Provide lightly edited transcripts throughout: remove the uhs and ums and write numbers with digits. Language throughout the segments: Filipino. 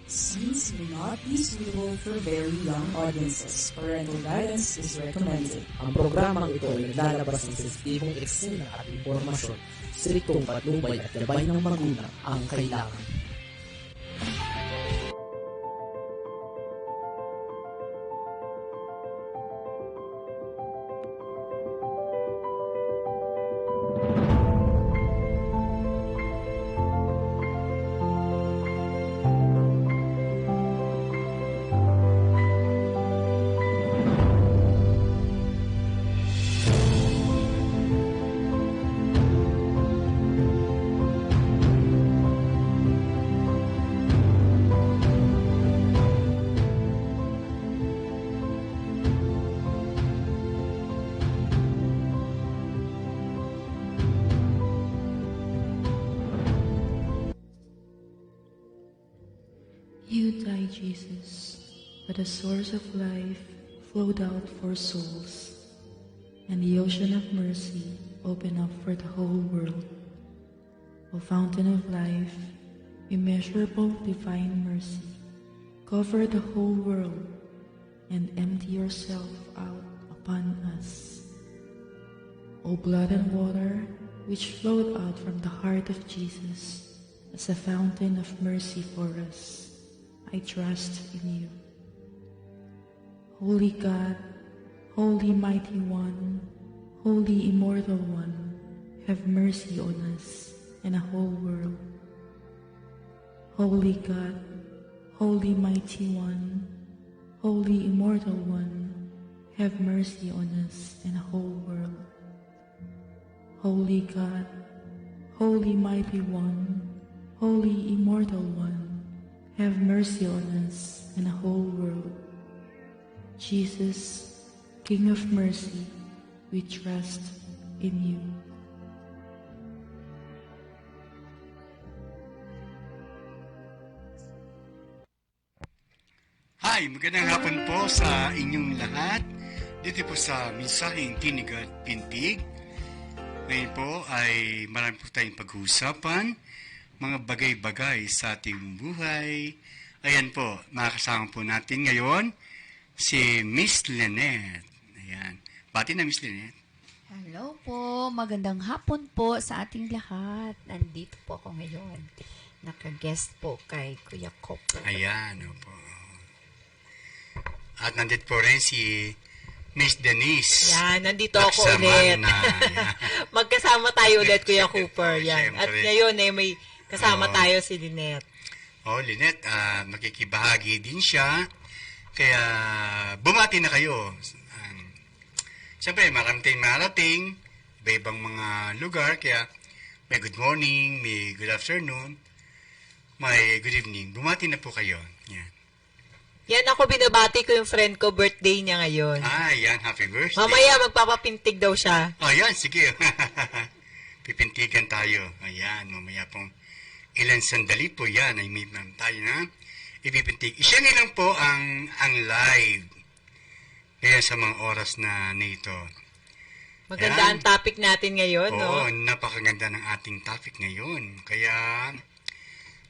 Scenes may not be suitable for very young audiences. Parental guidance is recommended. Ang programang ito ay naglalabas ng sensitibong eksena at impormasyon. Striktong patnubay at gabay ng magulang ang kailangan. You died, Jesus, but the source of life flowed out for souls, and the ocean of mercy opened up for the whole world. O fountain of life, immeasurable divine mercy, cover the whole world and empty yourself out upon us. O blood and water, which flowed out from the heart of Jesus as a fountain of mercy for us, I trust in you. Holy God, Holy Mighty One, Holy Immortal One, have mercy on us and the whole world. Holy God, Holy Mighty One, Holy Immortal One, have mercy on us and the whole world. Holy God, Holy Mighty One, Holy Immortal One, have mercy on us and the whole world. Jesus, King of mercy, we trust in you. Hi, magandang hapon po sa inyong lahat. Dito po sa Mensaheng Tinig at Pintig. Ngayon po ay marami po tayong pag-uusapan, mga bagay-bagay sa ating buhay. Ayan po, makakasama po natin ngayon si Miss Lynette. Ayan. Bati na, Miss Lynette. Hello po, magandang hapon po sa ating lahat. Nandito po ako ngayon. Naka-guest po kay Kuya Copper. Ayan, opo. At nandito po rin si Miss Denise. Yan, nandito ako ulit. Magkasama tayo ulit, Kuya Cooper. Yan. At ngayon may kasama tayo si Lynette. Lynette, makikibahagi din siya. Kaya, bumati na kayo. Siyempre, marami tayong marating, iba-ibang mga lugar. Kaya, may good morning, may good afternoon, may good evening. Bumati na po kayo. Yan. Yan, ako binabati ko yung friend ko, birthday niya ngayon. Yan, happy birthday. Mamaya, magpapapintig daw siya. Yan, sige. Pipintigan tayo. Ayan, mamaya pong ilan sandali po yan ay may tayo na ipipintig. Siya nilang po ang live ngayon sa mga oras na nito. Maganda ang topic natin ngayon, no? no? Napakaganda ng ating topic ngayon. Kaya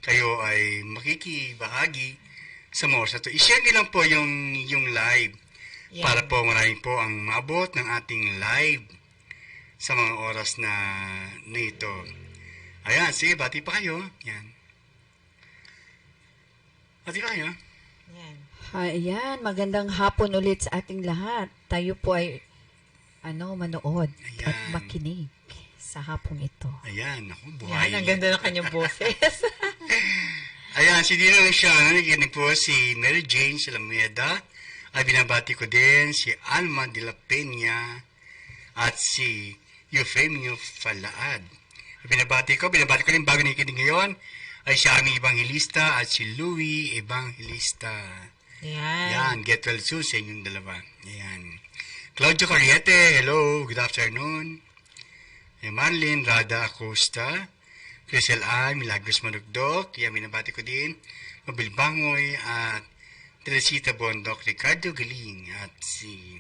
kayo ay makikibahagi sa mga oras na ito. I-share nilang po yung live para po marami po ang maabot ng ating live sa mga oras na nito. Ayan, sige, bati pa kayo. Yan. Bati pa kayo. Yan. Ayan, magandang hapon ulit sa ating lahat. Tayo po ay manood at makinig sa hapong ito. Ayan, ako, buhay. Yan, ang ganda ng kanyang boses. Ayan, si Dino lang siya. Nakikinig po si Mary Jane Salameda. Ay binabati ko din si Alma de la Peña at si Eufemio Falaad. Binabati ko rin bago nakikinig ngayon ay si aming Evangelista at si Louie Evangelista. Yan, get well soon sa inyong dalawa. Yan. Claudio Carriete, hello, good afternoon. Marlene Rada Acosta, Crisel A. Milagros Manugdok, yan, binabati ko din. Mabel Bangoy at Teresita Bondok, Ricardo Galing at si...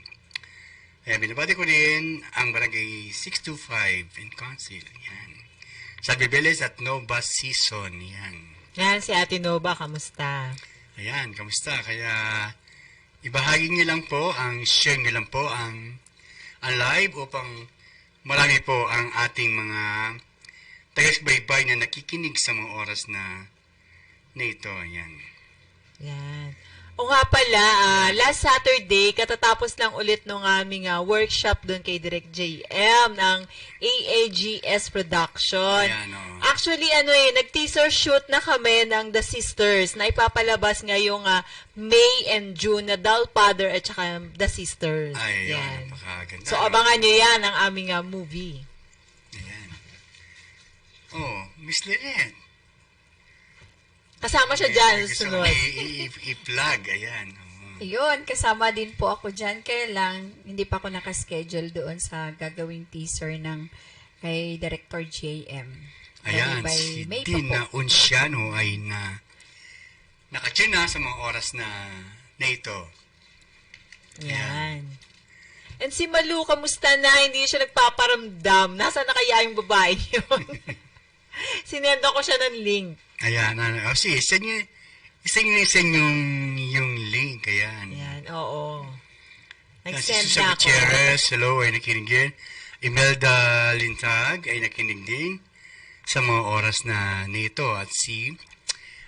Ayan, binabati ko din ang Barangay 625 in Council. Yan. Salve Beles at Nova Season. Yan. Yan, si Ate Nova, kamusta? Ayan, kamusta? Kaya, ibahagi niyo lang po, share niyo lang po ang live upang marami po ang ating mga taga-subaybay na nakikinig sa mga oras na ito. Ayan. Yan. O nga pala, last Saturday, katatapos lang ulit nung aming workshop doon kay Direk JM ng AAGS Production. Ayan, oh. Actually, nag-teaser shoot na kami ng The Sisters na ipapalabas ngayong May and June na Doll Father at saka The Sisters. Ay, yan. napakaganda. So, abangan nyo yan ang aming movie. Ayan. Oh, Miss Lynette. Kasama siya dyan sa sunod. I-plug, ayan. Oh. Ayun, kasama din po ako dyan. Kaya lang, hindi pa ako nakaschedule doon sa gagawing teaser ng kay Director JM. Ayan, By si May pa Dina po. Unciano ay nakatune na sa mga oras na ito. Yan. And si Malu, kamusta na? Hindi siya nagpaparamdam. Nasaan na kaya yung babae yun? Sinenda ko siya ng link. Ayan, sige, isa yung link, ayan. Yan, oo. Si Nag-send Susan na ako. Gutierrez, hello, ay nakinig din. Imelda Lintag ay nakinig din sa mga oras na nito. At si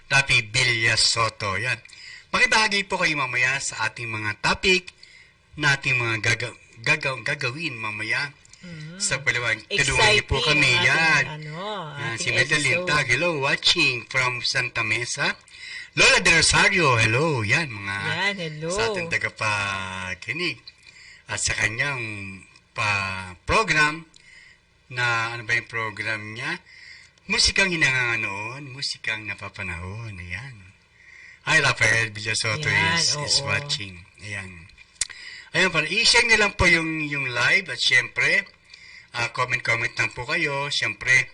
Rapi Villas Soto, yan. Makibahagi po kayo mamaya sa ating mga topic na ating mga gagawin mamaya sa paliwan. Tulungan niyo po kami. Yan. Si Medellin Tag, hello, watching from Santa Mesa. Lola de Rosario, hello. Yan, mga Yan, hello. sa ating tagapakinig. At sa kanyang program na, ano ba yung program niya? Musikang hinanganoon, musikang napapanahon. Ayan. Hi, Rafael Villasoto Yan, is oo. watching. Ayan. Ayun pa, i-share nyo lang po yung live at syempre, comment lang po kayo. Syempre,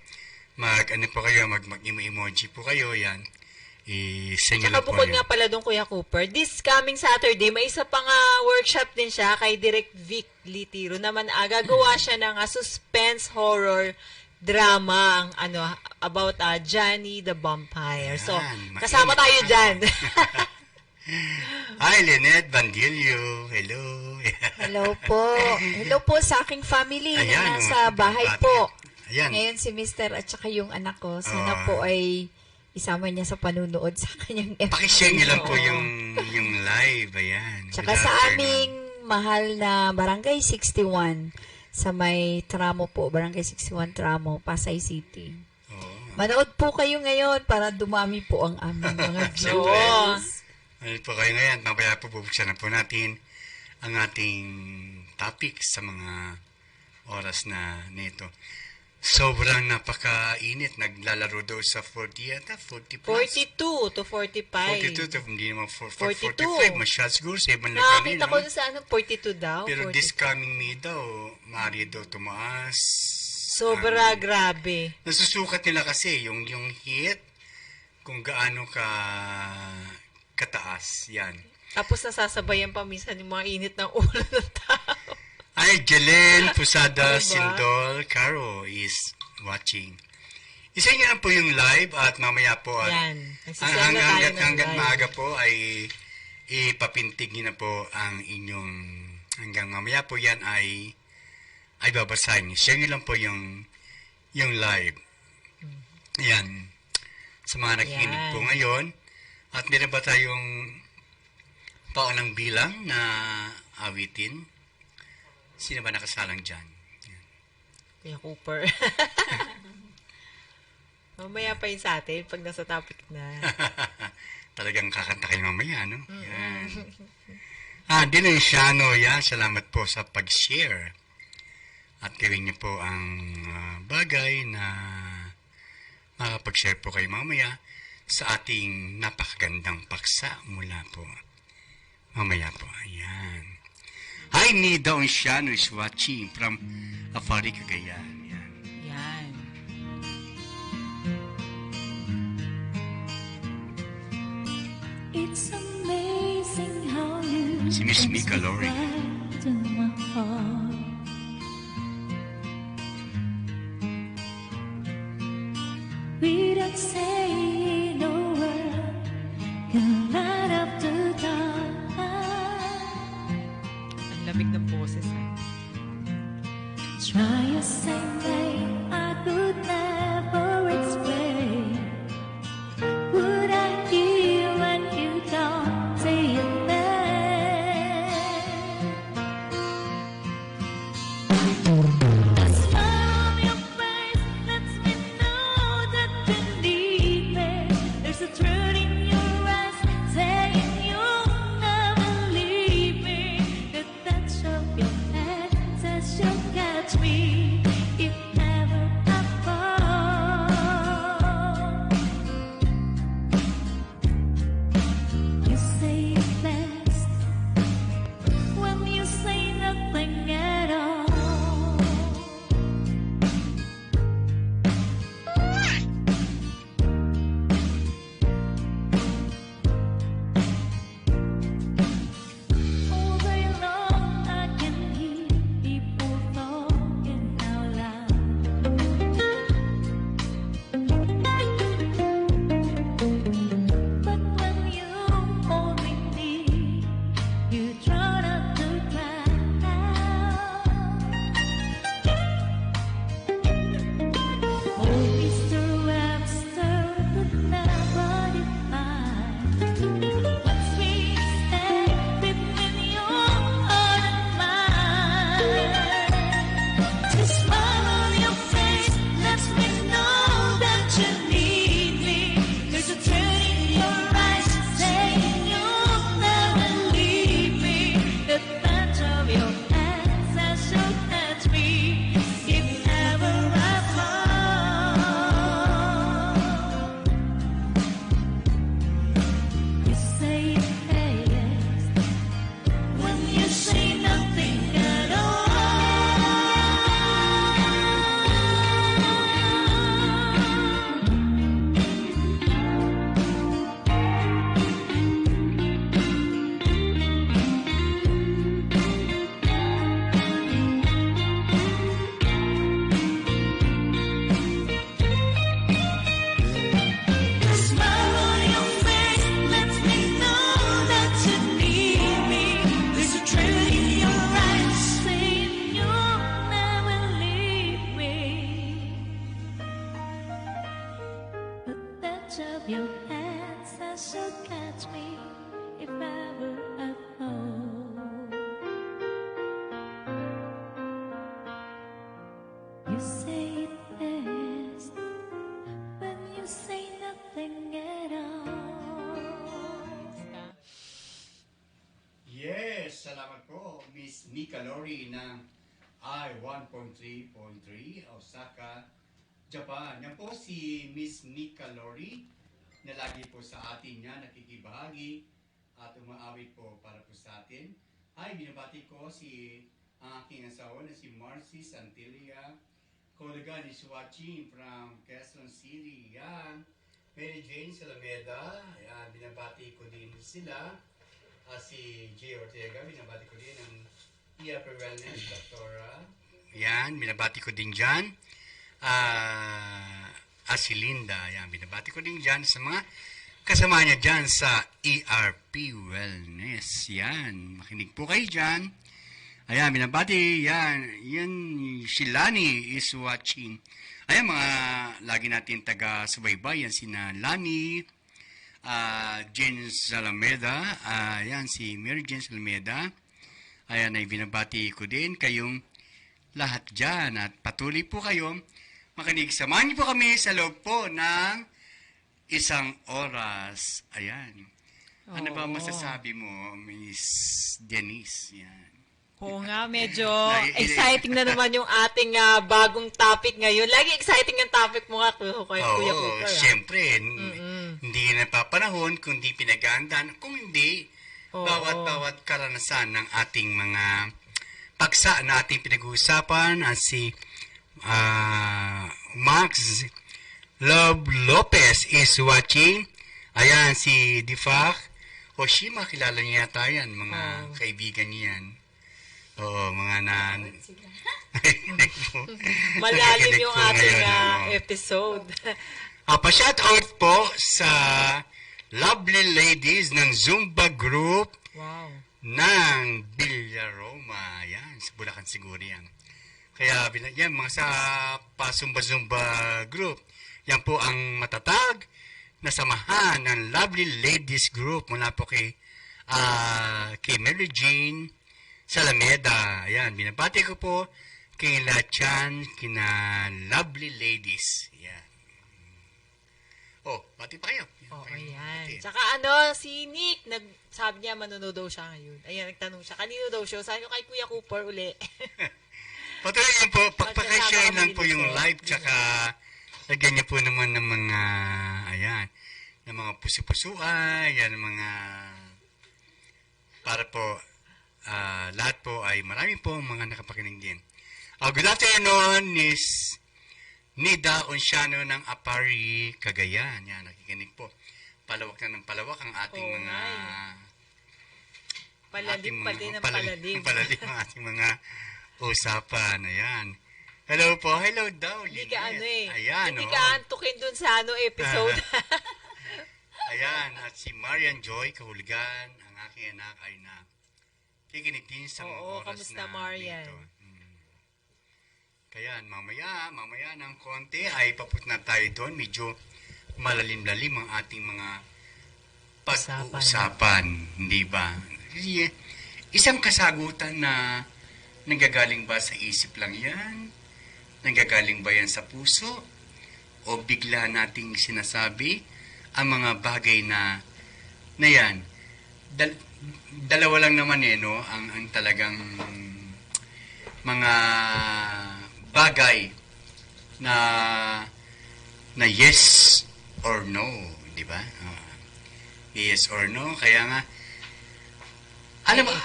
mag-emoji po kayo. Yan. I-send nyo Tsaka lang po bukod yun. nga pala doon, Kuya Cooper, this coming Saturday, may isa pang workshop din siya kay Direk Vic Litiro naman. Gagawa siya ng suspense horror drama about Johnny the Vampire. So, Ayan, kasama tayo dyan. Hi, Lynette Bandilio. Hello. Hello po. Hello po sa aking family Ayan, na nasa bahay po. Ayan. Ngayon si Mr. at saka yung anak ko. Sana Ah. po ay isama niya sa panunood sa kanyang episode. Pakishare nyo lang po yung live. Ayan. Tsaka Good sa afternoon. aming mahal na Barangay 61 sa may tramo po, Barangay 61 Tramo, Pasay City. Oo. Manood po kayo ngayon para dumami po ang aming mga Siyempre. viewers. Ano po kayo ngayon? Mamaya po bubuksan na po natin ang ating topic sa mga oras na nito. Sobrang napakainit. Naglalaro daw sa 40 yata, 40 plus. 42 to 45. 42 to, hindi naman 42. 45. Masyad siguro sa ibang lugar Nakakita ko sa 42 daw. Pero 42. this coming May daw, maaari daw tumaas. Sobra grabe. Nasusukat nila kasi yung heat, kung gaano kataas. Yan. Tapos nasasabayan pa minsan yung mga init ng ulo ng tao. Ay, Jelen Pusada Diba? Sindol Caro is watching. Isa niyo lang po yung live at mamaya po at Yan. Nagsisend na tayo ng hanggang live. maaga po ay ipapintig niyo na po ang inyong hanggang mamaya po yan ay babasahin niyo. Share niyo lang po yung live. Yan. Sa mga nakikinig Yan. po ngayon. At meron ba tayong paunang bilang na awitin? Sino ba nakasalang dyan? Yan. Kuya Cooper. Mamaya pa yun sa atin pag nasa topic na. Talagang kakanta kayo mamaya, no? Yan. Dinenciano, yan. Salamat po sa pag-share. At gawin niyo po ang bagay na makapag-share po kayo mamaya sa ating napakagandang paksa mula po. Mamaya po. Ayan. Hi, Nida Onciano is watching from Afari, Cagayan. Yan. Yan. It's amazing how you Si Miss Mika Lori. to my heart. Without saying no lamig ng boses, ha? Try as I may, I could never explain. Would I hear when you don't say a thing? The smile on your face lets me know that you need me. There's a truth in your eyes saying you'll never leave me. The touch of your hand says you'll catch me if ever I fall. You say it best when you say nothing at all. All day long I can hear people talking out loud. But when you hold me near, you try not to cry. Oh, Mr. Webster could never define what's we stand between your heart and mine. The smile on your face lets me know that you need me. There's a turn in your eyes saying you'll never leave me. The touch of your hand says you'll catch me if ever I fall. You say yes when you say nothing at all. The smile on your face lets me know that you need me. There's a truth in your eyes saying you'll never leave me. The touch of your hand says you'll catch me if ever I fall. You say it best when you say nothing at all. Yes, salamat po, Miss Mika Lori ng I-1.3.3, Osaka, Japan. Yan po si Miss Mika Lori na lagi po sa atin niya nakikibahagi at umaawit po para po sa atin. Ay, binabati ko si ang aking asawa na si Marcy Santilia. Kolega is watching from Quezon City. Yan. Mary Jane Salameda. Yan, binabati ko din sila. Si J. Ortega, binabati ko din ang EFA Wellness, Doctora. Yan, binabati ko din dyan. Si Linda, yan, binabati ko din dyan sa mga kasama niya dyan sa ERP Wellness. Yan, makinig po kayo dyan. Ayan, binabati, yan, si Lani is watching. Ayan, mga lagi natin taga-subaybay, yan sina Lani, Jane Salameda, yan si Mary Jane Salameda. Ayan, ay binabati ko din kayong lahat dyan at patuloy po kayo makinig. Samahan niyo po kami sa loob po ng 1 oras. Ayan. Ano ba masasabi mo, Miss Denise? Yan. Oo nga, medyo exciting na naman yung ating bagong topic ngayon. Lagi exciting yung topic mo nga, Kuya Cooper. Siyempre. Hindi napapanahon, kundi pinagandaan. Kung hindi, bawat karanasan ng ating mga paksa na ating pinag-uusapan si Max Love Lopez is watching. Ayan, si Difak Hoshima, kilala niya yata yan, mga kaibigan niyan. Oo, mga malalim yung ating episode. Pa-shout out po sa lovely ladies ng Zumba group Wow. ng Villa Roma. Yan, sa Bulacan siguro yan. Kaya, yan, mga sa pa-Zumba group, yan po ang matatag na samahan ng Lovely Ladies Group mula po kay Mary Jane Salameda. Ayan, binabati ko po kay Lachan, kina Lovely Ladies. Ayan. Oh, bati pa kayo. Ayan. Tsaka si Nick, sabi niya manonood daw siya ngayon. Ayan, nagtanong siya, kanino daw siya? Sabi ko kay Kuya Cooper uli. Patuloy lang po, pakishare lang po yung live, tsaka lagyan niyo po naman ng mga, ayan, ng mga puso-pusuan, yan, ng mga, para po, lahat po ay marami po mga nakapakinig din. Good afternoon, Miss Nida Onciano ng Apari, Cagayan. Yan, nakikinig po. Palawak na ng palawak ang ating mga... Palalim pa din ang palalim. Palalim ang ating mga usapan. Ayan. Hello po. Hello daw. Hindi ka Ayan, hindi ka antukin dun sa episode. Ayan. At si Marian Joy Kahulgan, ang aking anak ay kikinig din sa mga oras kamusta, na Marian? dito. Kaya mamaya ng konti ay papunta na tayo doon. Medyo malalim-lalim ang ating mga pag-uusapan. Hindi ba? Kasi isang kasagutan na nanggagaling ba sa isip lang yan? Nanggagaling ba yan sa puso? O bigla nating sinasabi ang mga bagay na yan? Dalawa lang naman no? Ang talagang mga bagay na yes or no, di ba? Yes or no, kaya nga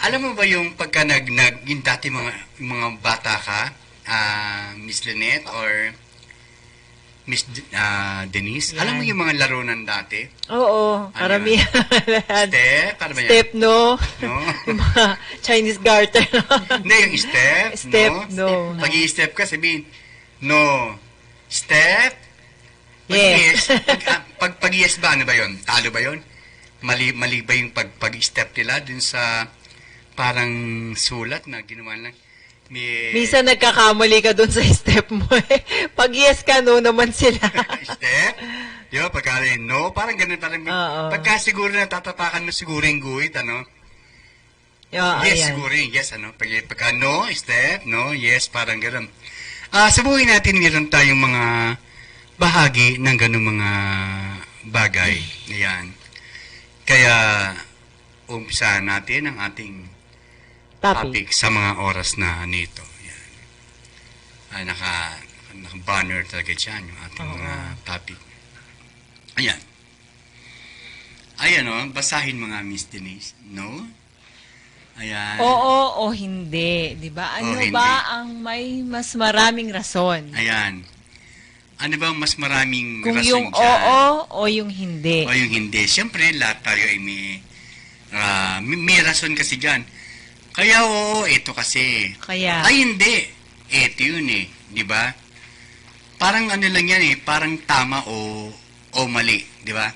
alam mo ba yung pagka yung dati mga bata ka, Miss Lynette or Miss Denise, Yan. alam mo yung mga larunan dati? Oo, karamihan. Step, para ba yan? Step, no? No? Yung mga Chinese garter. Hindi, yung step, Step, no. Pag i-step ka, sabihin, no. Step, Yes. pag yes ba, ano ba yun? Talo ba yun? Mali ba yung pag-step nila dun sa parang sulat na ginawa lang? Minsan nagkakamali ka dun sa step mo eh. Pag yes ka, no naman sila. Step? Di ba? Pagka no, parang ganun. Oo. Pagka siguro natatapakan mo siguro yung guhit, ano? Yes, Yes, siguro yung yes, ano? Pagka no, step, no, yes, parang ganun. Sa buhay natin, meron tayong mga bahagi ng ganung mga bagay. Ayan. Kaya, umpisa natin ang ating topic sa mga oras na nito. Ayan. Naka-banner talaga dyan yung ating mga topic. Ayan. Ayan basahin mga Miss Denise. No? Ayan. Oo o hindi, 'di ba? Ano hindi. ba ang may mas maraming rason? Ayan. Ano ba ang mas maraming Kung rason yung dyan? oo o yung hindi. O yung hindi. Siyempre, lahat tayo ay may rason kasi dyan. Kaya oo, ito kasi. Kaya, Ay hindi. Ito yun di ba? Parang ano lang yan parang tama o mali, di ba?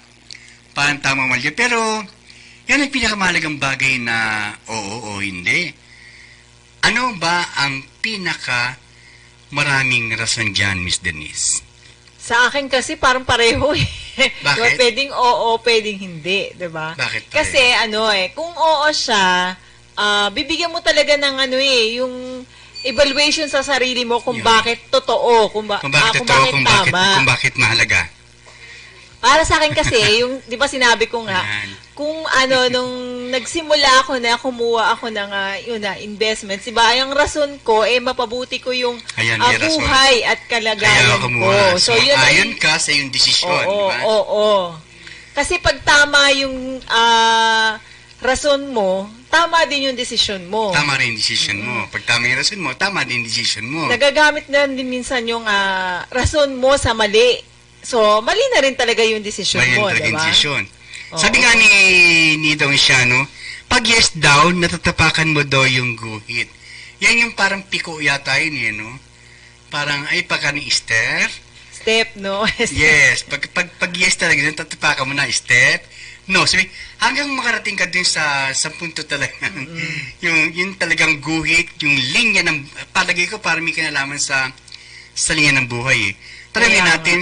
Parang tama o mali. Pero, yan ang pinakamahalagang bagay na oo o hindi. Ano ba ang pinaka maraming rason dyan, Miss Denise? sa akin kasi parang pareho eh. Bakit? Diba, pwedeng oo, pwedeng hindi, 'di ba? Bakit pareho? Kasi kung oo siya, bibigyan mo talaga ng yung evaluation sa sarili mo kung Yun. bakit totoo, kung bakit tama. Kung bakit mahalaga. Para sa akin kasi, 'di ba sinabi ko nga, Ayan. kung nung nagsimula ako na kumuha ako ng investments, diba, yung rason ko, mapabuti ko yung Ayan, may rason. buhay at Kaya kalagayan ko. kumuha. So, yun ay- ayon ka sa iyong desisyon, di Oo, ba? oo. Kasi pag tama yung rason mo, tama din yung desisyon mo. Tama rin yung desisyon mo. Pag tama yung rason mo, tama din yung desisyon mo. Nagagamit na din minsan yung rason mo sa mali. So, mali na rin talaga yung desisyon Mali mo, talaga yung diba? desisyon. Oo. Sabi nga ni Dong Siano, pag yes daw, natatapakan mo daw yung guhit. Yan yung parang piko yata yun, no? Parang, pagka ni Esther, Step, no? yes, pag yes talaga, natatapakan mo na step, No, sabi, hanggang makarating ka din sa punto talaga, yung talagang guhit, yung linya ng, palagay ko para may kinalaman sa linya ng buhay eh. Tanungin Kaya natin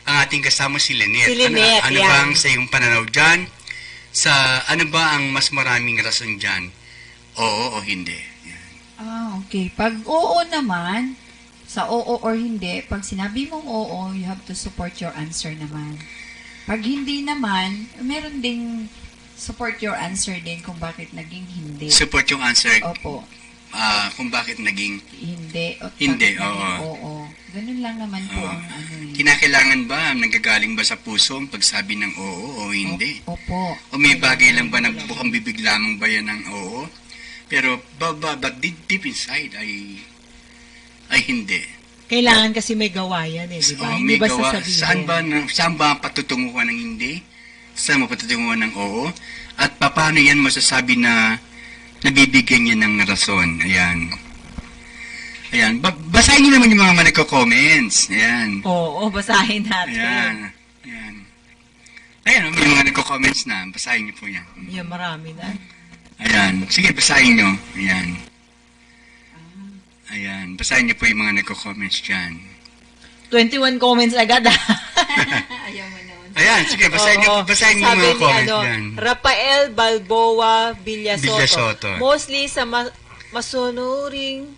ang ating kasama si Lynette. Si Lynette, ano yan. ba ang sa iyong pananaw dyan? Ano ba ang mas maraming rason dyan? Oo o hindi? Yan. Okay. Pag oo naman, sa oo or hindi, pag sinabi mong oo, you have to support your answer naman. Pag hindi naman, meron ding support your answer din kung bakit naging hindi. Support yung answer Opo. kung bakit naging Hindi. O Hindi, bakit naging oo. oo. Ganun lang naman po Oo. ang ano eh. kinakailangan ba, nanggagaling ba sa puso ang pagsabi ng oo o hindi? Opo. O may bagay lang ba na bukang bibig lamang ba yan ng oo? Pero but deep inside ay hindi. Kailangan kasi may gawa yan eh, di ba? Oh, Hindi may ba gawa. sasabihin? Saan ba patutunguhan ng hindi? Saan mo patutunguhan ng oo? At paano yan masasabi na nabibigyan niya ng rason? Ayan. Basahin niyo naman yung mga nagko-comments. Ayan. Oo, basahin natin. Ayan. Ayan, may mga nagko-comments na. Basahin niyo po yan. Yan, marami na. Ayan. Sige, basahin niyo. Ayan. Basahin niyo po yung mga nagko-comments dyan. 21 comments agad ah. Ayaw mo naman. Ayan, sige, basahin niyo Oo. yung Sabi mga ni, comments dyan. Rafael Balboa Villasoto. Villasoto. Mostly sa masunuring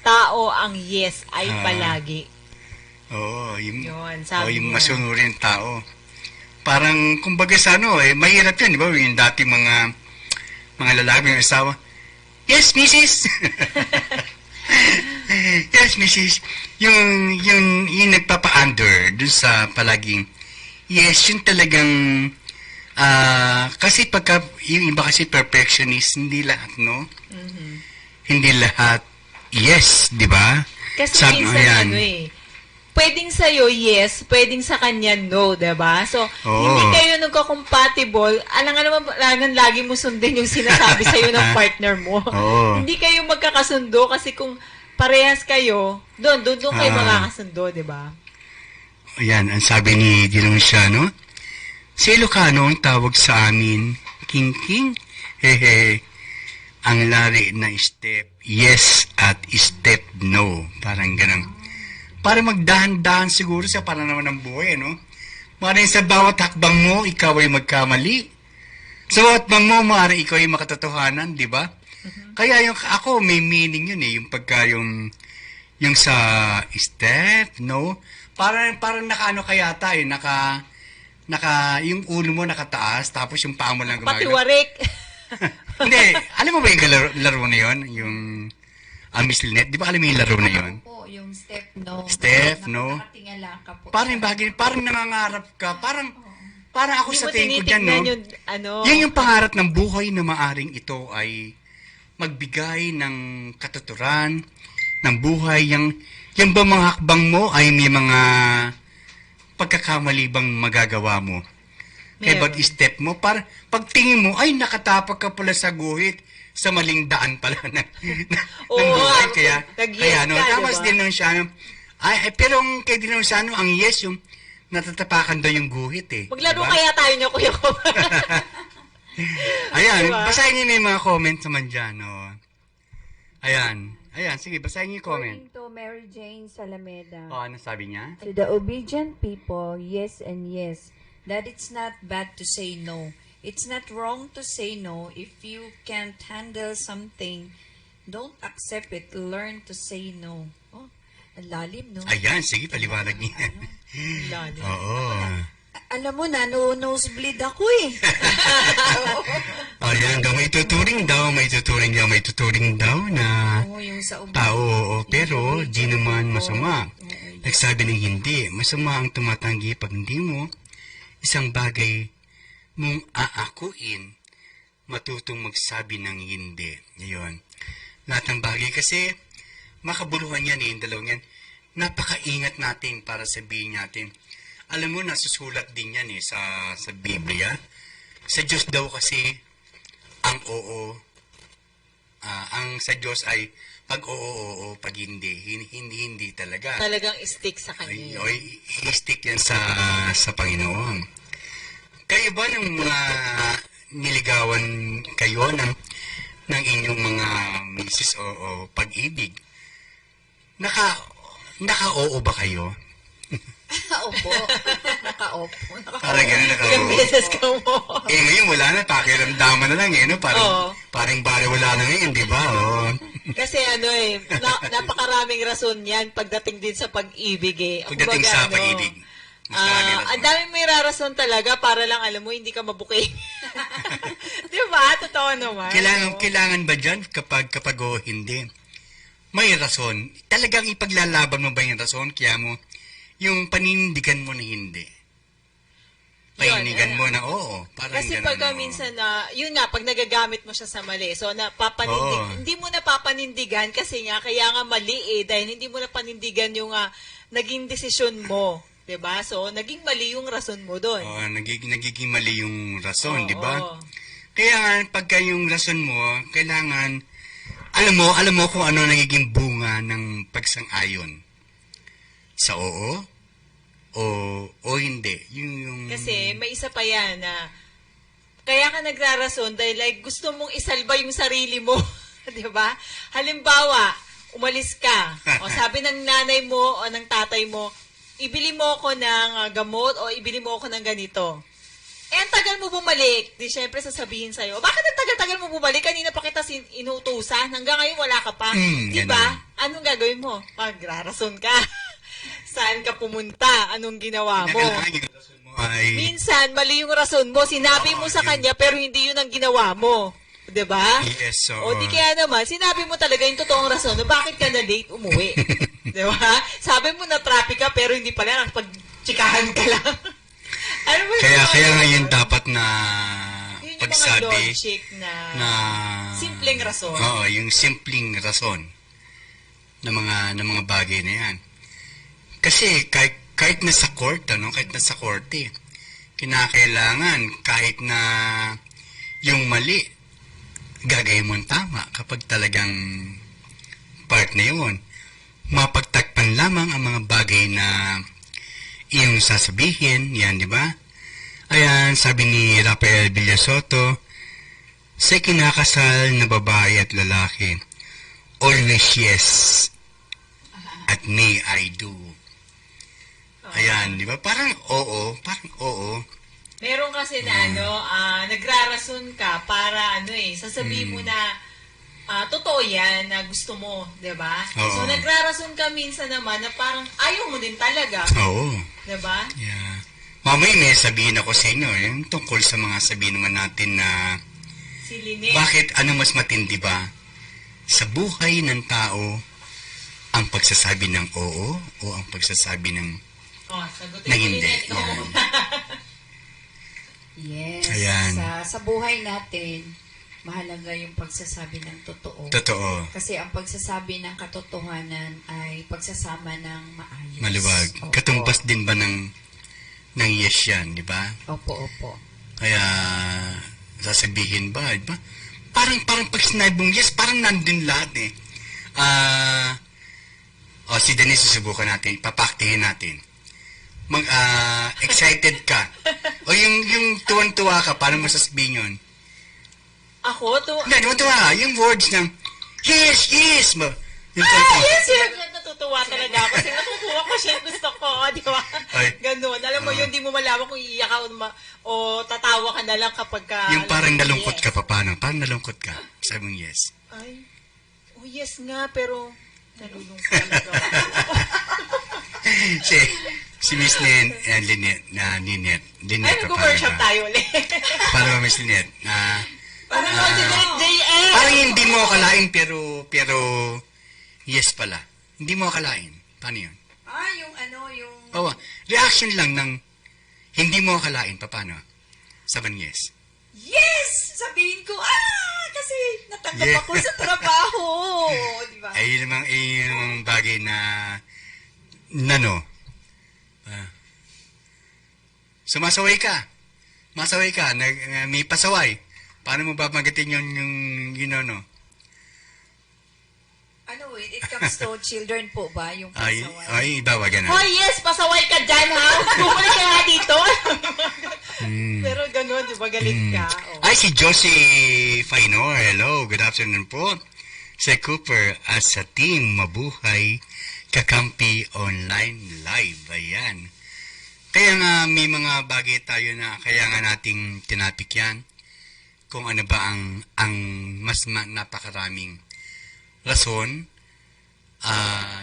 tao ang yes ay palagi. Oo, Yun, yung sabi niya. masunurin tao. Parang, kumbaga sa mahirap yan, di ba? Yung dati mga lalaki, yung asawa, yes, misis! Yes, misis. Yung nagpapa-under dun sa palaging, yes, yung talagang, kasi pagka, yung iba kasi perfectionist, hindi lahat, no? Hindi lahat, yes, di ba? Kasi Sabi- minsan ayan. pwedeng sa'yo yes, pwedeng sa kanya no, diba? So, Oo. hindi kayo nagka-compatible. Alam nga naman, lagi mo sundin yung sinasabi sa'yo ng partner mo. Oo. Hindi kayo magkakasundo kasi kung parehas kayo, doon kayo Ah. magkakasundo, diba? Ayan, ang sabi ni Dinonciano, si Ilocano ang tawag sa amin, king, hehe, ang lari na step yes at step no. Parang ganun. Para magdahan-dahan siguro sa pananaw ng buhay, ano? Maaaring sa bawat hakbang mo, ikaw ay magkamali. Sa bawat hakbang mo, maaaring ikaw ay makatotohanan, di ba? Kaya ako, may meaning yun eh, yung pagka yung sa step, no? Parang nakaano kaya tayo, yung ulo mo nakataas, tapos yung paa mo lang gumagalaw. Patiwarik. Hindi, alam mo ba yung laro na yun? Yung Miss Lynette, di ba alam mo yung laro na yun? Po, yung step no. Step, no? Nakatingala ka po. Parang bagay, parang nangangarap ka, parang ako Hindi sa mo tingin ko dyan, no? tinitignan yung, Yan yung pangarap ng buhay na maaring ito ay magbigay ng katuturan ng buhay. Yung ba mga hakbang mo ay may mga pagkakamali bang magagawa mo? Kaya Meron. ba't step mo? Pagtingin mo, ay nakatapak ka pala sa guhit, sa maling daan pala ng Oo, buhay. Kaya nag-yes ka, tapos diba? Dinonciano, pero kay Dinonciano, ang yes, yung natatapakan daw yung guhit eh. Maglaro Diba? kaya tayo niya, Kuya Ko. Ayan, Diba? basahin niyo na yung mga comments naman dyan. Oh. Ayan, sige, basahin niyo yung comment. According to Mary Jane Salameda, Oh, ano sabi niya? to the obedient people, yes and yes, that it's not bad to say no. It's not wrong to say no. If you can't handle something, don't accept it. Learn to say no. Oh, ang lalim, no? Ayan, sige, paliwanag niya. Lalo. Oo. Alam mo na, nosebleed ako eh. Ayan daw, may tuturing daw na Oo, yung sa tao, oo, pero di naman masama. Nagsabi ng hindi, masama ang tumatanggi pag hindi mo isang bagay mong aakuin, matutong magsabi ng hindi. Ngayon, lahat ng bagay kasi, makabuluhan yan yung dalawang yan. Napakaingat natin para sabihin natin. Alam mo, nasusulat din yan sa Biblia. Sa Diyos daw kasi, ang oo, ang sa Diyos ay pag oo, pag hindi talaga. Talagang stick sa kanya. Ay, i-stick yan sa Panginoon. Kayo ba ng mga niligawan kayo ng inyong mga misis o pag-ibig? Naka-oo ba kayo? Opo. Naka-opo. Parang gano'n Ilang beses ka mo. ngayon wala na, pakiramdaman na lang no? Oo. Parang wala na ngayon, di ba? Oh. Kasi napakaraming rason yan pagdating din sa pag-ibig eh. Pagdating Kumbaga, sa pag-ibig. Mas maraming rason. ang daming may rarason talaga para lang alam mo hindi ka mabuking. Di ba? Totoo naman. Kailangan ba dyan kapag hindi? May rason. Talagang ipaglalaban mo ba yung rason? Kaya mo, yung panindigan mo na hindi. Panindigan mo na oo. Parang kasi ganun, pagka oo. minsan yun nga, pag nagagamit mo siya sa mali, so napapanindig, Oo. hindi mo napapanindigan kasi nga, kaya nga mali dahil hindi mo napanindigan yung naging desisyon mo. 'Di ba? So, naging mali yung rason mo doon. Oo, nagiging mali yung rason, Oo. di ba? Kaya nga, pagka yung rason mo, kailangan, alam mo kung ano nagiging bunga ng pagsang-ayon. Sa oo? O hindi. Yung... Kasi may isa pa yan na kaya ka nagrarason dahil like gusto mong isalba yung sarili mo. 'Di ba? Halimbawa, umalis ka. O sabi ng nanay mo o ng tatay mo, ibili mo ako ng gamot o ibili mo ako ng ganito. Ang tagal mo bumalik, di syempre sasabihin sa'yo, bakit ang tagal-tagal mo bumalik? Kanina pa kita inuutusan, hanggang ngayon wala ka pa. Di ba? Ganun. Anong gagawin mo? Magrarason ka. Saan ka pumunta? Anong ginawa mo? Kailangan yung rason mo ay... Minsan, mali yung rason mo. Sinabi mo sa kanya, pero hindi yun ang ginawa mo. 'Di ba? Yes, so... O di kaya naman, sinabi mo talaga yung totoong rason na bakit ka na late umuwi. 'Di ba? Sabi mo na traffic ka, pero hindi pala, nakapag-tsikahan ka lang. Ano ba Kaya ngayon dapat na yun yung mga pagsabi logic na simpleng rason. Oo, yung simpleng rason ng mga bagay na yan. Kasi kahit nasa court, kahit nasa korte, kinakailangan kahit na yung mali, gagawin mo ang tama kapag talagang part na yun. Mapagtakpan lamang ang mga bagay na iyong sasabihin, yan, di ba? Ayan, sabi ni Rafael Villasoto, sa kinakasal na babae at lalaki, always yes, at may I do. Ayan, di ba? Parang oo. Meron kasi na nagrarason ka para sasabihin mo na totoo yan na gusto mo, 'di ba? Oo. So nagrarason ka minsan naman na parang ayaw mo din talaga, Oo. 'di ba? Yeah. Mamaya may sabihin ako sa inyo, yung tungkol sa mga sabihin naman natin na Si Lynette. bakit ano mas matindi ba sa buhay ng tao ang pagsasabi ng oo o ang pagsasabi ng Sagutin na mo, hindi. Lynette. Ikaw Yan. muna. Yes. Ayan. Sa buhay natin, mahalaga yung pagsasabi ng totoo. Totoo. Kasi ang pagsasabi ng katotohanan ay pagsasama ng maayos. Maluwag. Opo. Katumbas din ba ng yes yan, di ba? Opo. Kaya, sasabihin ba, di ba? Parang pag sinabi mong yes, parang nandun lahat eh. Si Denise, susubukan natin, papaktihin natin. Excited ka. O yung tuwan-tuwa ka, paano mo sasabihin yun? Ako to. Hindi, tuwan-tuwa ka. Yung words ng, yes, mo. Yung Yes, natutuwa talaga ako. Kasi natutuwa ko siya yung gusto ko, di ba? Ay. Ganun. Alam mo yun, di mo malaman kung iiyak ka o tatawa ka na lang kapag ka... yung parang alam mo, nalungkot yes. ka pa, paano? Parang nalungkot ka. Sabi mong yes. Ay, yes nga, pero nalulungkot talaga ako. si Miss Lynette, Ay, pa, mag-workshop paano ba? tayo ulit. Paano ba, Miss Lynette? Ano ba si Direk JM? Parang hindi mo akalain, pero yes pala. Hindi mo akalain. Paano yun? Yung... Oo, reaction lang ng hindi mo akalain. Paano? Saban yes. Yes! Sabihin ko, kasi natanggap Yeah. ako sa trabaho. Di ba? Ay, yun namang bagay na nano. Sumasaway ka. Masaway ka. May pasaway. Paano mo babagatin yung ano? Ano, when it comes to children po ba, yung Ay, pasaway? bawal ganun. Hoy, yes, pasaway ka dyan, ha? Bumalik ka nga dito. Pero ganun, di ba? Galit ka. Oh. Ay, si Josie Fainor. Hello, good afternoon po. Sa Cooper at sa team Mabuhay Kakampi Online Live. Ayan. Kaya nga may mga bagay tayo na kaya nga nating tinapik yan. Kung ano ba ang mas napakaraming rason,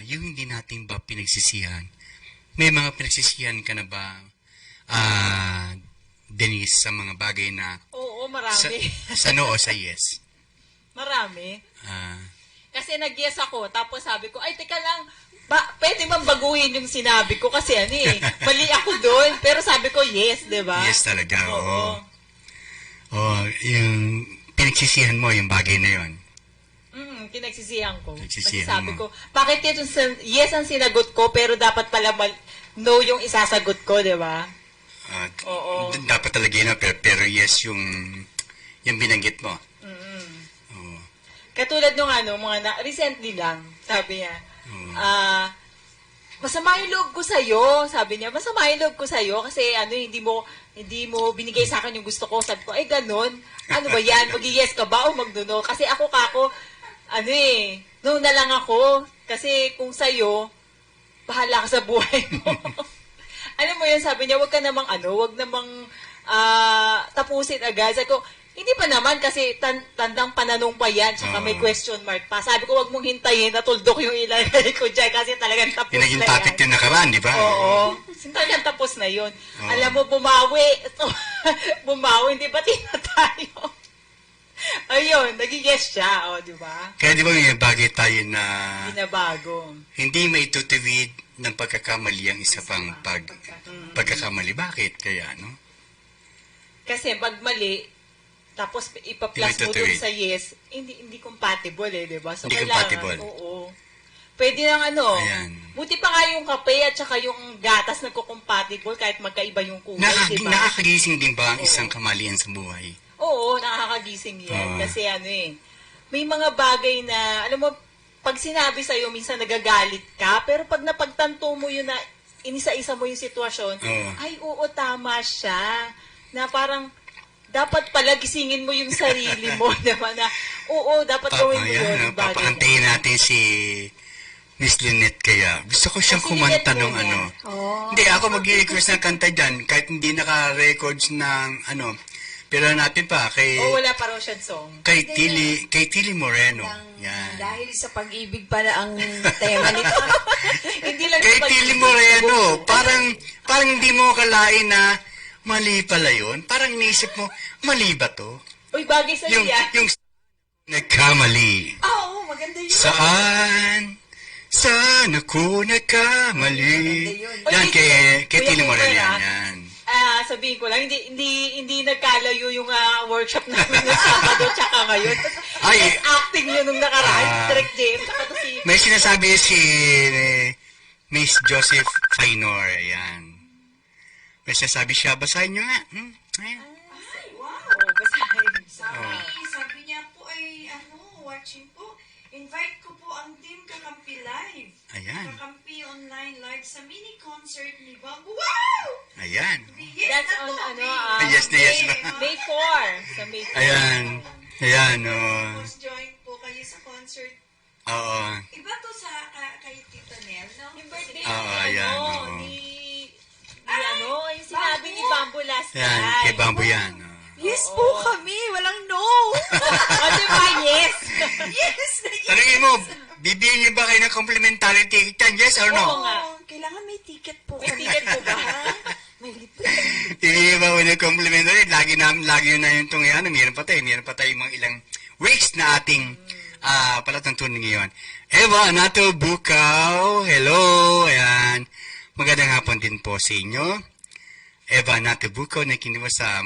yung hindi natin ba pinagsisihan. May mga pinagsisihan ka na ba, Denise, sa mga bagay na Oo, marami. sa no o sa yes? Marami. Ah, Kasi nag-yes ako, tapos sabi ko, ay, teka lang, pwede bang baguhin yung sinabi ko? Kasi mali ako doon. Pero sabi ko, yes, di ba? yes talaga, oo. Oo. Oh, yung pinagsisihan mo yung bagay na yun. Pinagsisihan ko. Pinagsisihan Kasi sabi mo. ko, bakit yes ang sinagot ko, pero dapat pala no yung isasagot ko, di ba? Oo. Dapat talaga yun, pero yes yung binanggit mo. Oo. Katulad nung recently lang, sabi niya, masama yung loob ko sa'yo. Sabi niya, masama yung loob ko sa'yo kasi hindi mo binigay sa akin yung gusto ko. Sabi ko, ay ganun. Ano ba yan? Mag-yes ka ba o mag-no? Kasi ako, no na lang ako. Kasi kung sa'yo, bahala ka sa buhay mo. Ano mo yun? Sabi niya, wag namang tapusin agad. Sabi ko, hindi pa naman kasi tandang pananong pa yan, tsaka may question mark pa. Sabi ko, wag mong hintayin na tuldok yung ilagay ko dyan kasi talagang tapos Yung naging na topic yan. yung nakaraan, di ba? Oo. Talagang tapos na yun. Alam mo, bumawi, hindi ba tina tayo? Ayun, nag-yes siya, di ba? Kaya di ba may bagay tayo na Binabago. hindi maitutuwid ng pagkakamali ang isa pang pagkakamali. Bakit kaya, no? Kasi pag mali, tapos ipa-plus mo dun sa yes, hindi compatible di ba? So, Hindi kailangan, compatible. Oo. Pwede lang Ayan. buti pa nga yung kape at saka yung gatas nagko-compatible kahit magkaiba yung kulay, di ba? Nakakagising din ba ang isang kamalian sa buhay? Oo, nakakagising yan. Oo. Kasi may mga bagay na, alam mo, pag sinabi sa'yo, minsan nagagalit ka, pero pag napagtanto mo yun na inisa-isa mo yung sitwasyon, Oo. ay oo, tama siya. Na parang, dapat pala gisingin mo yung sarili mo, diba? Na, oo, dapat gawin mo yun. Yung bagay Papaantayin natin si Miss Lynette kaya. Gusto ko siyang Si kumanta Lynette ng muna. Hindi, ako mag-request ng kanta dyan, kahit hindi naka-records ng pero natin pa, wala pa raw siyang song. kay Tilly Moreno. Yan. Dahil sa pag-ibig pala ang tema nito. Hindi lang Kay sa Tilly pag-ibig. Moreno, parang hindi mo kalain na mali pala yun. Parang inisip mo, mali ba to? Uy, bagay sa'yo Yung, yan. yung nagkamali. Oo, maganda yun. Saan ako nagkamali? Uy, Yan, kay Kuya Tilly Moreno Cooper, yan. Yan. Sabihin ko lang, hindi nagkalayo yung workshop namin ng Sabado tsaka ngayon. Ay. Yes, acting yun nung nakaraan. Direct James. Saka to si... May sinasabi si Miss Joseph Fainor. Ayan. May sinasabi siya. Basahin nyo nga. Ayan. Sabi niya po ay, watching po. Invite ko po ang team Kakampi Live. Ayan. Kakampi Online Live sa mini concert ni Bob. Wow! Ayan. Yes, That's na on, po, Yes na yes na. May 4. Sa May 4. Ayan. Ayan. Tapos join po kayo sa concert. Oo. Iba to sa kay Tita Nel, no? Yung birthday Oo, ayan, oo. yung sinabi ni Bamboo last Ayan. night. Kay Bamboo yan. Yes po kami, walang no. O, diba? Yes. Yes! Tanungin mo, bibigyan niyo ba kayo ng complimentary ticket yan? Yes or Oo no? nga. Kailangan may ticket po May kami. ticket po ba? May libre. Bibigyan ba kayo ng complimentary? Lagi na yung itong yan. Meron pa tayo mga ilang weeks na ating palatuntunin ngayon. Eva Anato Bukaw. Hello. Ayan. Magandang hapon din po sa inyo. Eva Anato Bukaw na kinuha sa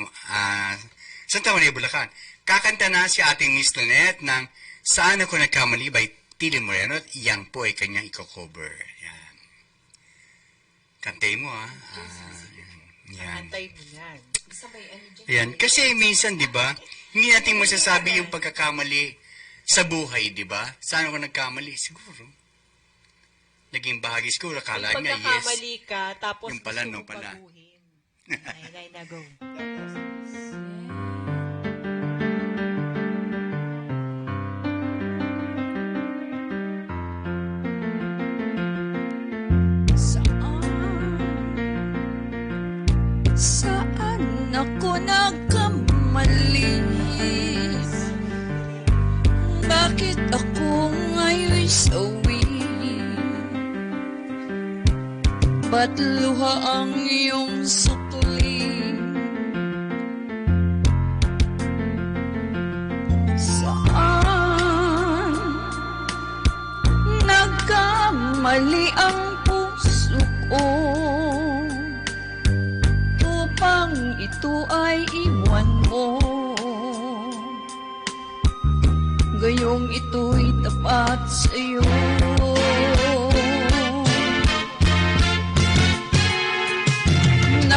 Santa Maria, Bulacan. Kakanta na si ating Miss Lynette ng Saan Ako Nagkamali by Tilly Moreno at yan po ay kanyang i-cover. Yan. Kantay mo yan. Antay mo yan. Sabay, ano dyan? Yan. Kasi minsan, di ba, hindi natin masasabi yung pagkakamali sa buhay, di ba? Saan ako nagkamali? Siguro. Naging bahagi siguro. Akala Kung niya, yes. pagkakamali ka, tapos Yung pala, gusto no mong pala. baguhin. Ay, na, go. Saan ako nagkamali? Bakit ako ngayon sawi? Ba't luha ang iyong sukli? Saan nagkamali ang puso ko? Upang ito ay iwan mo, gayong ito'y tapat sa'yo.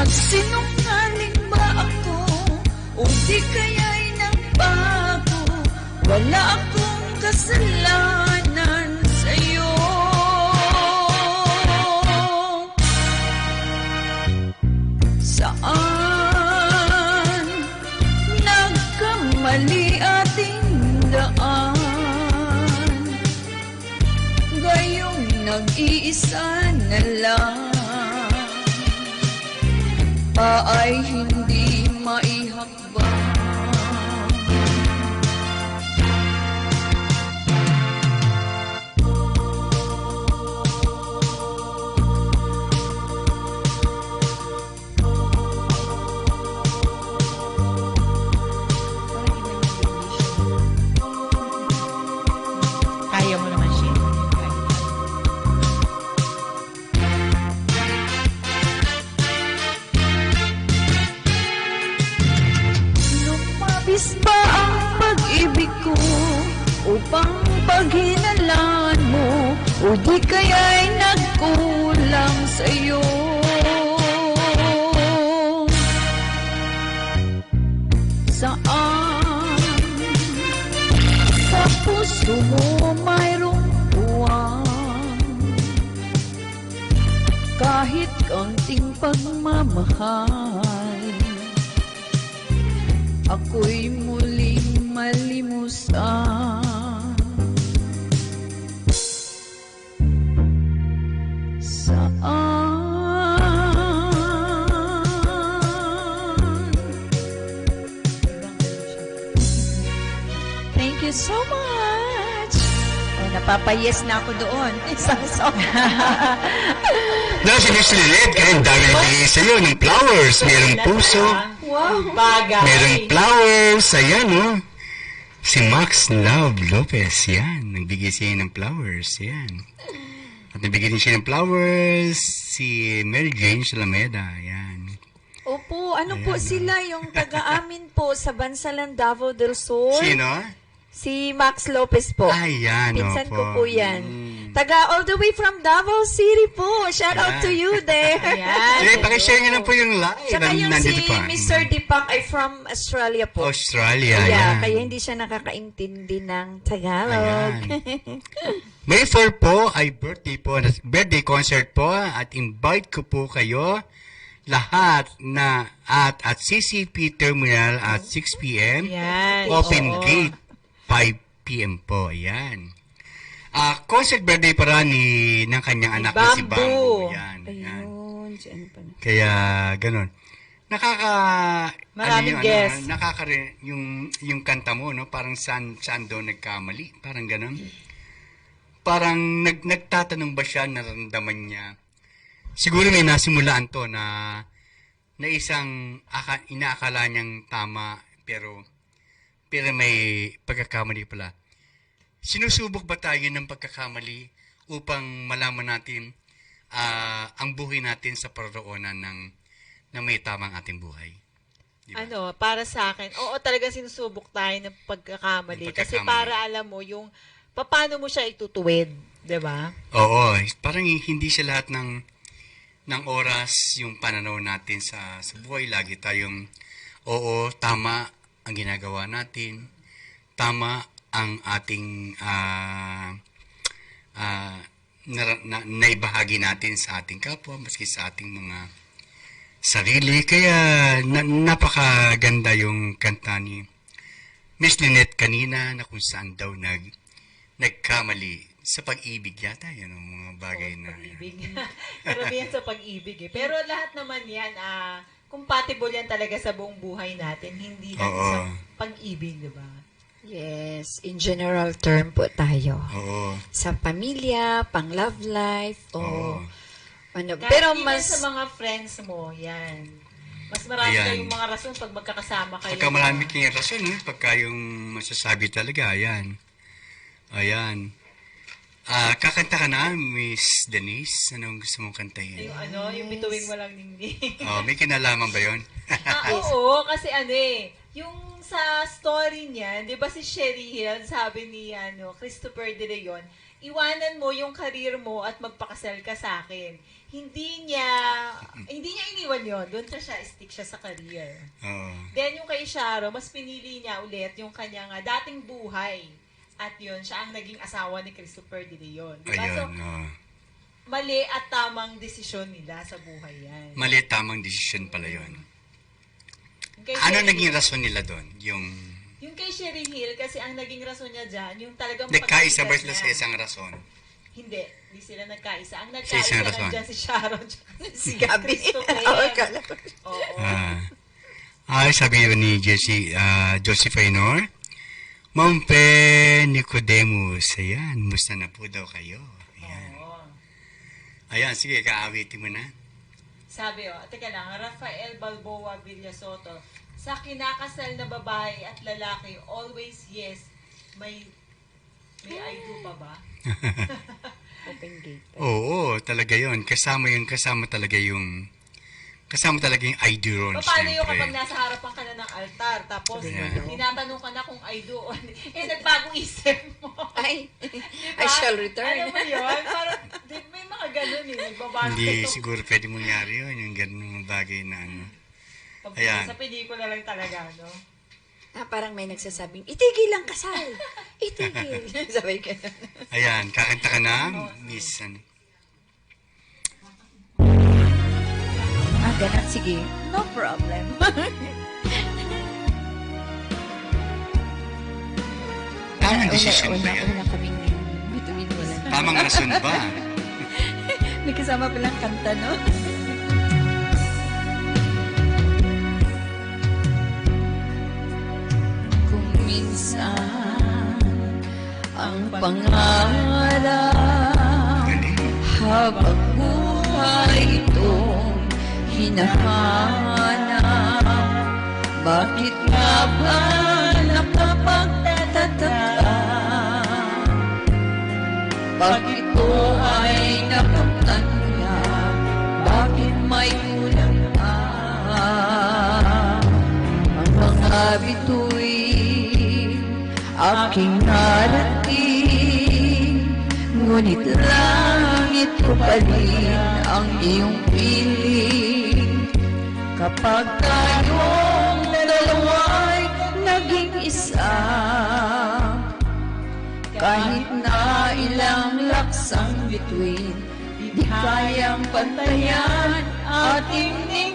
Nagsinungaling ba ako o di kaya'y nagbago? Wala akong kasalanan sa'yo. Saan nagkamali ating daan? Gayong nag-iisa na lang ay hindi maihakbang. Kaya mo naman, Shin. Lumabis ba ang pag-ibig ko upang paghinalaan mo o di kaya'y nagkulang sa'yo? Saan sa puso mo mayroong buwang kahit kaunting pagmamahal? Ako'y muling malimusan. Saan? Thank you so much. Oh, napapayes na ako doon. Isang song. No, si Miss Lilith, kaya ang dami nagbigay sa'yo ng flowers. Merong puso, Wow. Bagay. merong flowers. Ayan, oh. Si Max Love Lopez, yan. Nagbigay siya ng flowers, yan. At nagbigay din siya ng flowers si Mary Jane Salameda, yan. Opo, ano po Ayan, sila yung taga-amin po sa Bansalan, Davao del Sur? Sino? Si Max Lopez po. Ayan, Pinsan opo. ko po yan. Mm. Taga all the way from Davao City po. Shout out to you there. Ayan. Sige, pakishare niyo na po yung live. Tsaka yung si Nandito pa. Mr. Deepak ay from Australia po. Australia, Kaya, yan. kaya hindi siya nakakaintindi ng Tagalog. May 4 po ay birthday po, birthday concert po at invite ko po kayo lahat na at CCP Terminal at 6 p.m. Yan. Open Oo. gate 5 p.m. po. Ayan. Concert birthday para ng kanyang anak na si Bamboo. Bamboo. Yan. Yan. Ayun, dyan pa na. Kaya ganun. Maraming ano, guests. yung kanta mo, no? Parang saan daw nagkamali. Parang ganun. Parang nagtatanong ba siya, nararamdaman niya. Siguro may nasimulaan to na isang inaakala niyang tama pero may pagkakamali pala. Sinusubok ba tayo ng pagkakamali upang malaman natin ang buhay natin sa paroroonan ng may tamang ating buhay? Diba? Ano, para sa akin, oo, talagang sinusubok tayo ng pagkakamali. Ng Kasi pagkakamali. para alam mo yung paano mo siya itutuwid, 'di ba? Oo, parang hindi siya lahat ng oras yung pananaw natin sa buhay. Lagi tayong, oo, tama ang ginagawa natin. Tama ang ating naibahagi natin sa ating kapwa, maski sa ating mga sarili. Kaya napakaganda yung kanta ni Miss Lynette kanina na kung saan daw nagkamali sa pag-ibig yata. Yan ang mga bagay na... Pag-ibig. Karamihan sa pag-ibig eh. Pero lahat naman yan, compatible yan talaga sa buong buhay natin. Hindi lang Oo. sa pag-ibig, di ba? Yes, in general term po tayo. Oo. Sa pamilya, pang love life, Oo. ano. Kahit Pero even mas, sa mga friends mo, yan. Mas marami Ayan. kayong mga rason pag magkakasama kayo. Pagka marami kayong rason, pagka yung masasabi talaga, ayan. Ayan. Kakanta ka na, Miss Denise. Anong gusto mong kantahin? Yung bituin mo lang ningning. May kinalaman ba yun? Oo, kasi yung sa story niya, 'di ba si Sherry Hill, sabi ni Christopher De Leon, iwanan mo yung career mo at magpakasal ka sa akin. Hindi niya iniwan 'yon. Doon siya stick siya sa career. Oo. Then yung kay Sharo, mas pinili niya ulit yung kanyang dating buhay. At yun, siya ang naging asawa ni Christopher De Leon. Diba? So, Ayun, oo. mali at tamang desisyon nila sa buhay yan. Mali, tamang desisyon pala yun. Yung kay Ano Sherry naging Hill- rason nila doon? Yung kay Sherry Hill, kasi ang naging rason niya dyan, yung talagang Nagkaisa ba pagkakita sila sa niya. isang rason? Hindi sila nagkaisa. Ang Sa nagkaisa isang lang rason. dyan si Sharon. si Gabi. Christopher. Kala ko. Oo. Sabi yun ni Joseph Fainor, Mampe Nicodemus, ayan, musta na po daw kayo? Ayan. Oo. Ayan, sige, kaawitin mo na. Sabi, teka lang, Rafael Balboa Villasoto, sa kinakasal na babae at lalaki, always yes, may I do pa ba? Open gate. Oo, talaga yun. Kasama talaga yung I do ron, Paano yung siyempre. kapag nasa harapan ka na ng altar, tapos Ayan. tinatanong ka na kung I do, nagbago isip mo. Ay, Diba? I shall return. Alam mo yun? Parang, may mga ganun nagbabago. Hindi siguro pwede mangyari yun, yung ganun bagay na Ayan. Sa pelikula lang talaga, no? Parang may nagsasabing, itigil ang kasal. Itigil. Sabay ka. Ayan, kakanta ka na, Miss. Ganun, sige. No problem. Tamang desisyon ba yan? Wala kaming bituin wala. Tamang rason ba? May kasama palang kanta, no? Kung minsan ang pangarap habang buhay itong hinahanap, bakit nga ba nakapagtataka? Bakit ito ay nakaptan niya? Bakit may kulang pa? Ang mga bituin aking narating, ngunit langit ko pa rin ang iyong piling. Kapag tayong dalawa'y naging isa, kahit na ilang laksang bituin, di kayang pantayan ating ningning.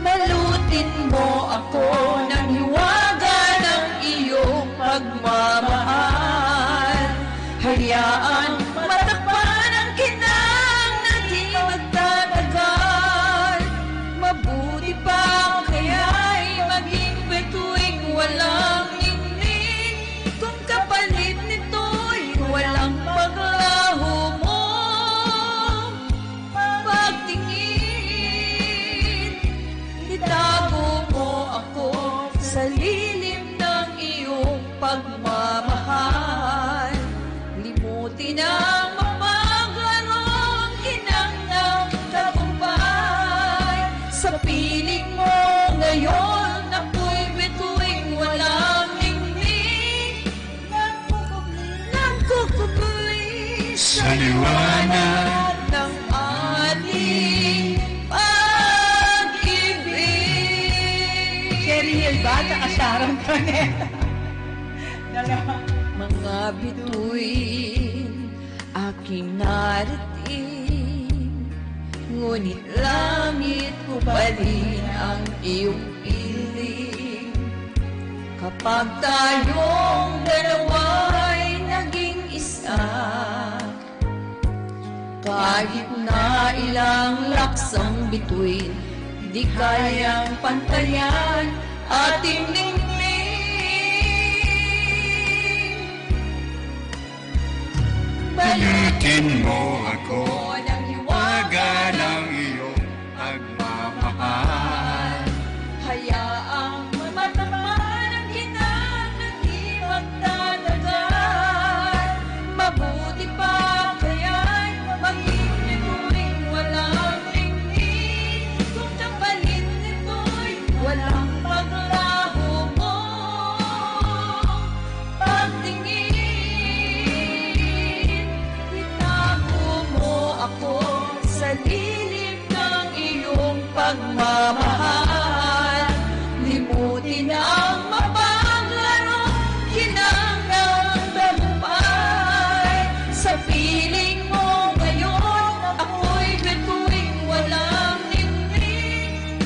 Balutin mo ako ng hiwaga ng iyong pagmamahal. Hayaan matakpan ang kinang na di magtatagal. Mabuti pa kaya'y maging bituing walang ningning, kung kapalit nito'y walang paglaho mo. Pagtingin, itago mo ako sa lilim ng iyong pagmamahal. Limutin ang mapagarong kinang ng tagumpay. Sa piling mo ngayon, ako'y bituing walang ningning. Nagkukubli Sa liwanag ng ating pag-ibig. Sharon Cuneta. Dalawa. Mga bituin, aking narating, ngunit langit ko pa rin ang iyong piling. Kapag tayong dalawa'y naging isa, kahit na ilang laksang bituin, di kayang pantayan ating lingling. Balutin mo ako ng waga ng iyong pagmamahal. Hayaang matamaan ang ginang at di magtatagal. Mabuti pa kaya'y maging nito'y walang lingling. Kung kapalit nito'y walang paglaho mo. Pagtingin, itago mo ako sa lilim ng iyong pagmamahal. Limutin ang mapaglaro, kinangang tagumpay. Sa piling mo ngayon, ako'y bituing walang ningning.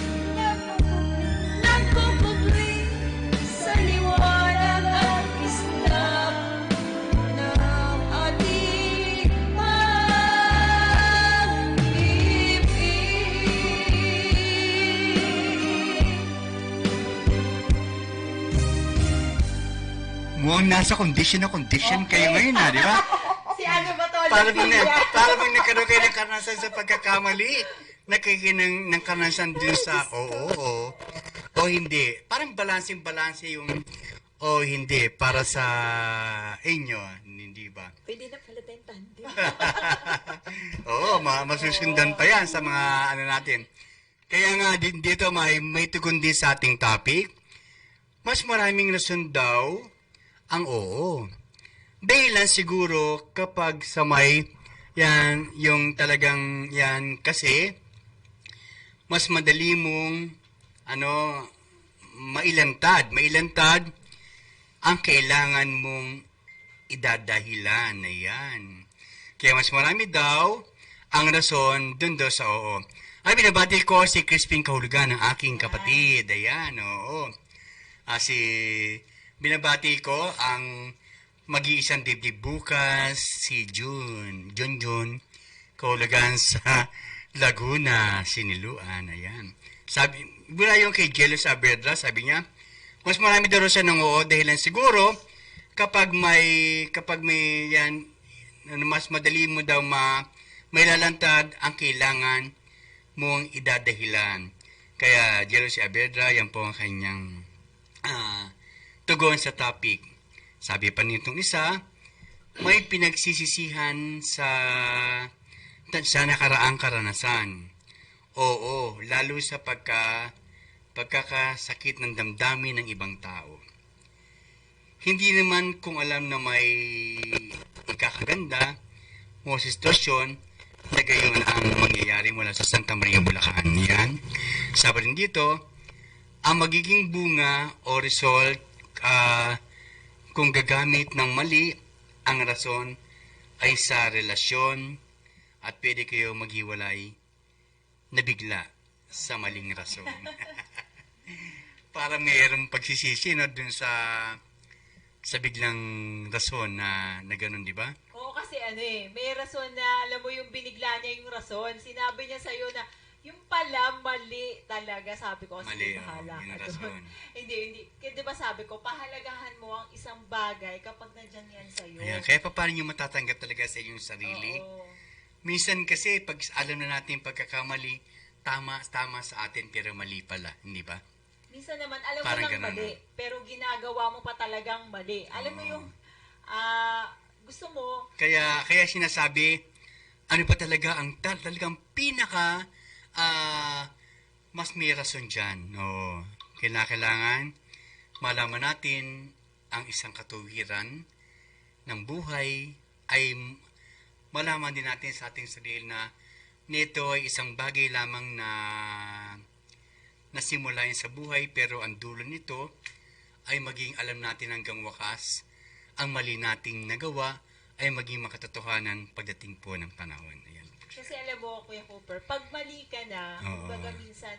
Nagkukubli sa liwanag at islap ng ating Mukhang nasa condition kayo ngayon, di ba? Si ano ba to? Para bang nagkaroon kayo ng karanasan sa pagkakamali. Nakikinang ng karanasan din sa oo, o hindi. Parang balansing-balanse yung o hindi para sa inyo, hindi ba? Pwede na pala tayong tandem. Oo, masusundan pa yan sa mga ano natin. Kaya nga dito may tugon din sa ating topic. Mas maraming rason daw ang oo. Dahilan siguro kapag sa may yan, yung talagang yan kasi mas madali mong mailantad ang kailangan mong idadahilan na yan. Kaya mas marami daw ang rason dun daw sa oo. Ay, binabati ko si Crispin Kahulugan, ng aking kapatid. Ayan, oo. Binabati ko ang mag-iisang dibdib bukas, si June Kahulugan sa Laguna, Siniluan. Ayan. Sabi, mula yung kay Jello Saavedra, sabi niya, mas marami daw siya ng oo dahilan siguro kapag may yan, mas madali mo daw may lalantad ang kailangan mong idadahilan. Kaya Jello Saavedra, yan po ang kanyang tugon sa topic. Sabi pa nitong isa, may pinagsisisihan sa nakaraang karanasan. Oo, lalo sa pagkakasakit ng damdamin ng ibang tao. Hindi naman kung alam na may ikakaganda o sitwasyon na gayon ang mangyayari mula sa Santa Maria, Bulacan. Yan. Sabi rin dito, ang magiging bunga o result kung gagamit ng mali ang rason ay sa relasyon at pwede kayo maghiwalay na bigla sa maling rason. Para mayroong pagsisisi dun sa biglang rason na ganun, di ba? Oo, kasi may rason na, alam mo yung binigla niya yung rason. Sinabi niya sa'yo na, yung pala, mali talaga. Sabi ko, sige, bahala ka doon. Hindi. Di ba sabi ko, pahalagahan mo ang isang bagay kapag nandyan yan sa'yo. Ayan, kaya paano nyo matatanggap talaga sa inyong sarili? Oo. Minsan kasi, pag alam na natin pagkakamali, tama sa atin, pero mali pala, hindi ba? Minsan naman, alam mo Parang lang ganun, mali, pero ginagawa mo pa talagang mali. Alam mo yung, gusto mo, Kaya sinasabi, ano pa talaga ang talagang pinaka mas may rason dyan. No? Kailangan malaman natin ang isang katuwiran ng buhay ay malaman din natin sa ating sarili na nito ay isang bagay lamang na nasimulayan sa buhay pero ang dulo nito ay maging alam natin hanggang wakas. Ang mali nating nagawa ay maging makatotohanan pagdating po ng panahon. Ayan. Kasi alam mo, Kuya Cooper, pag mali ka na, Oo. kumbaga minsan,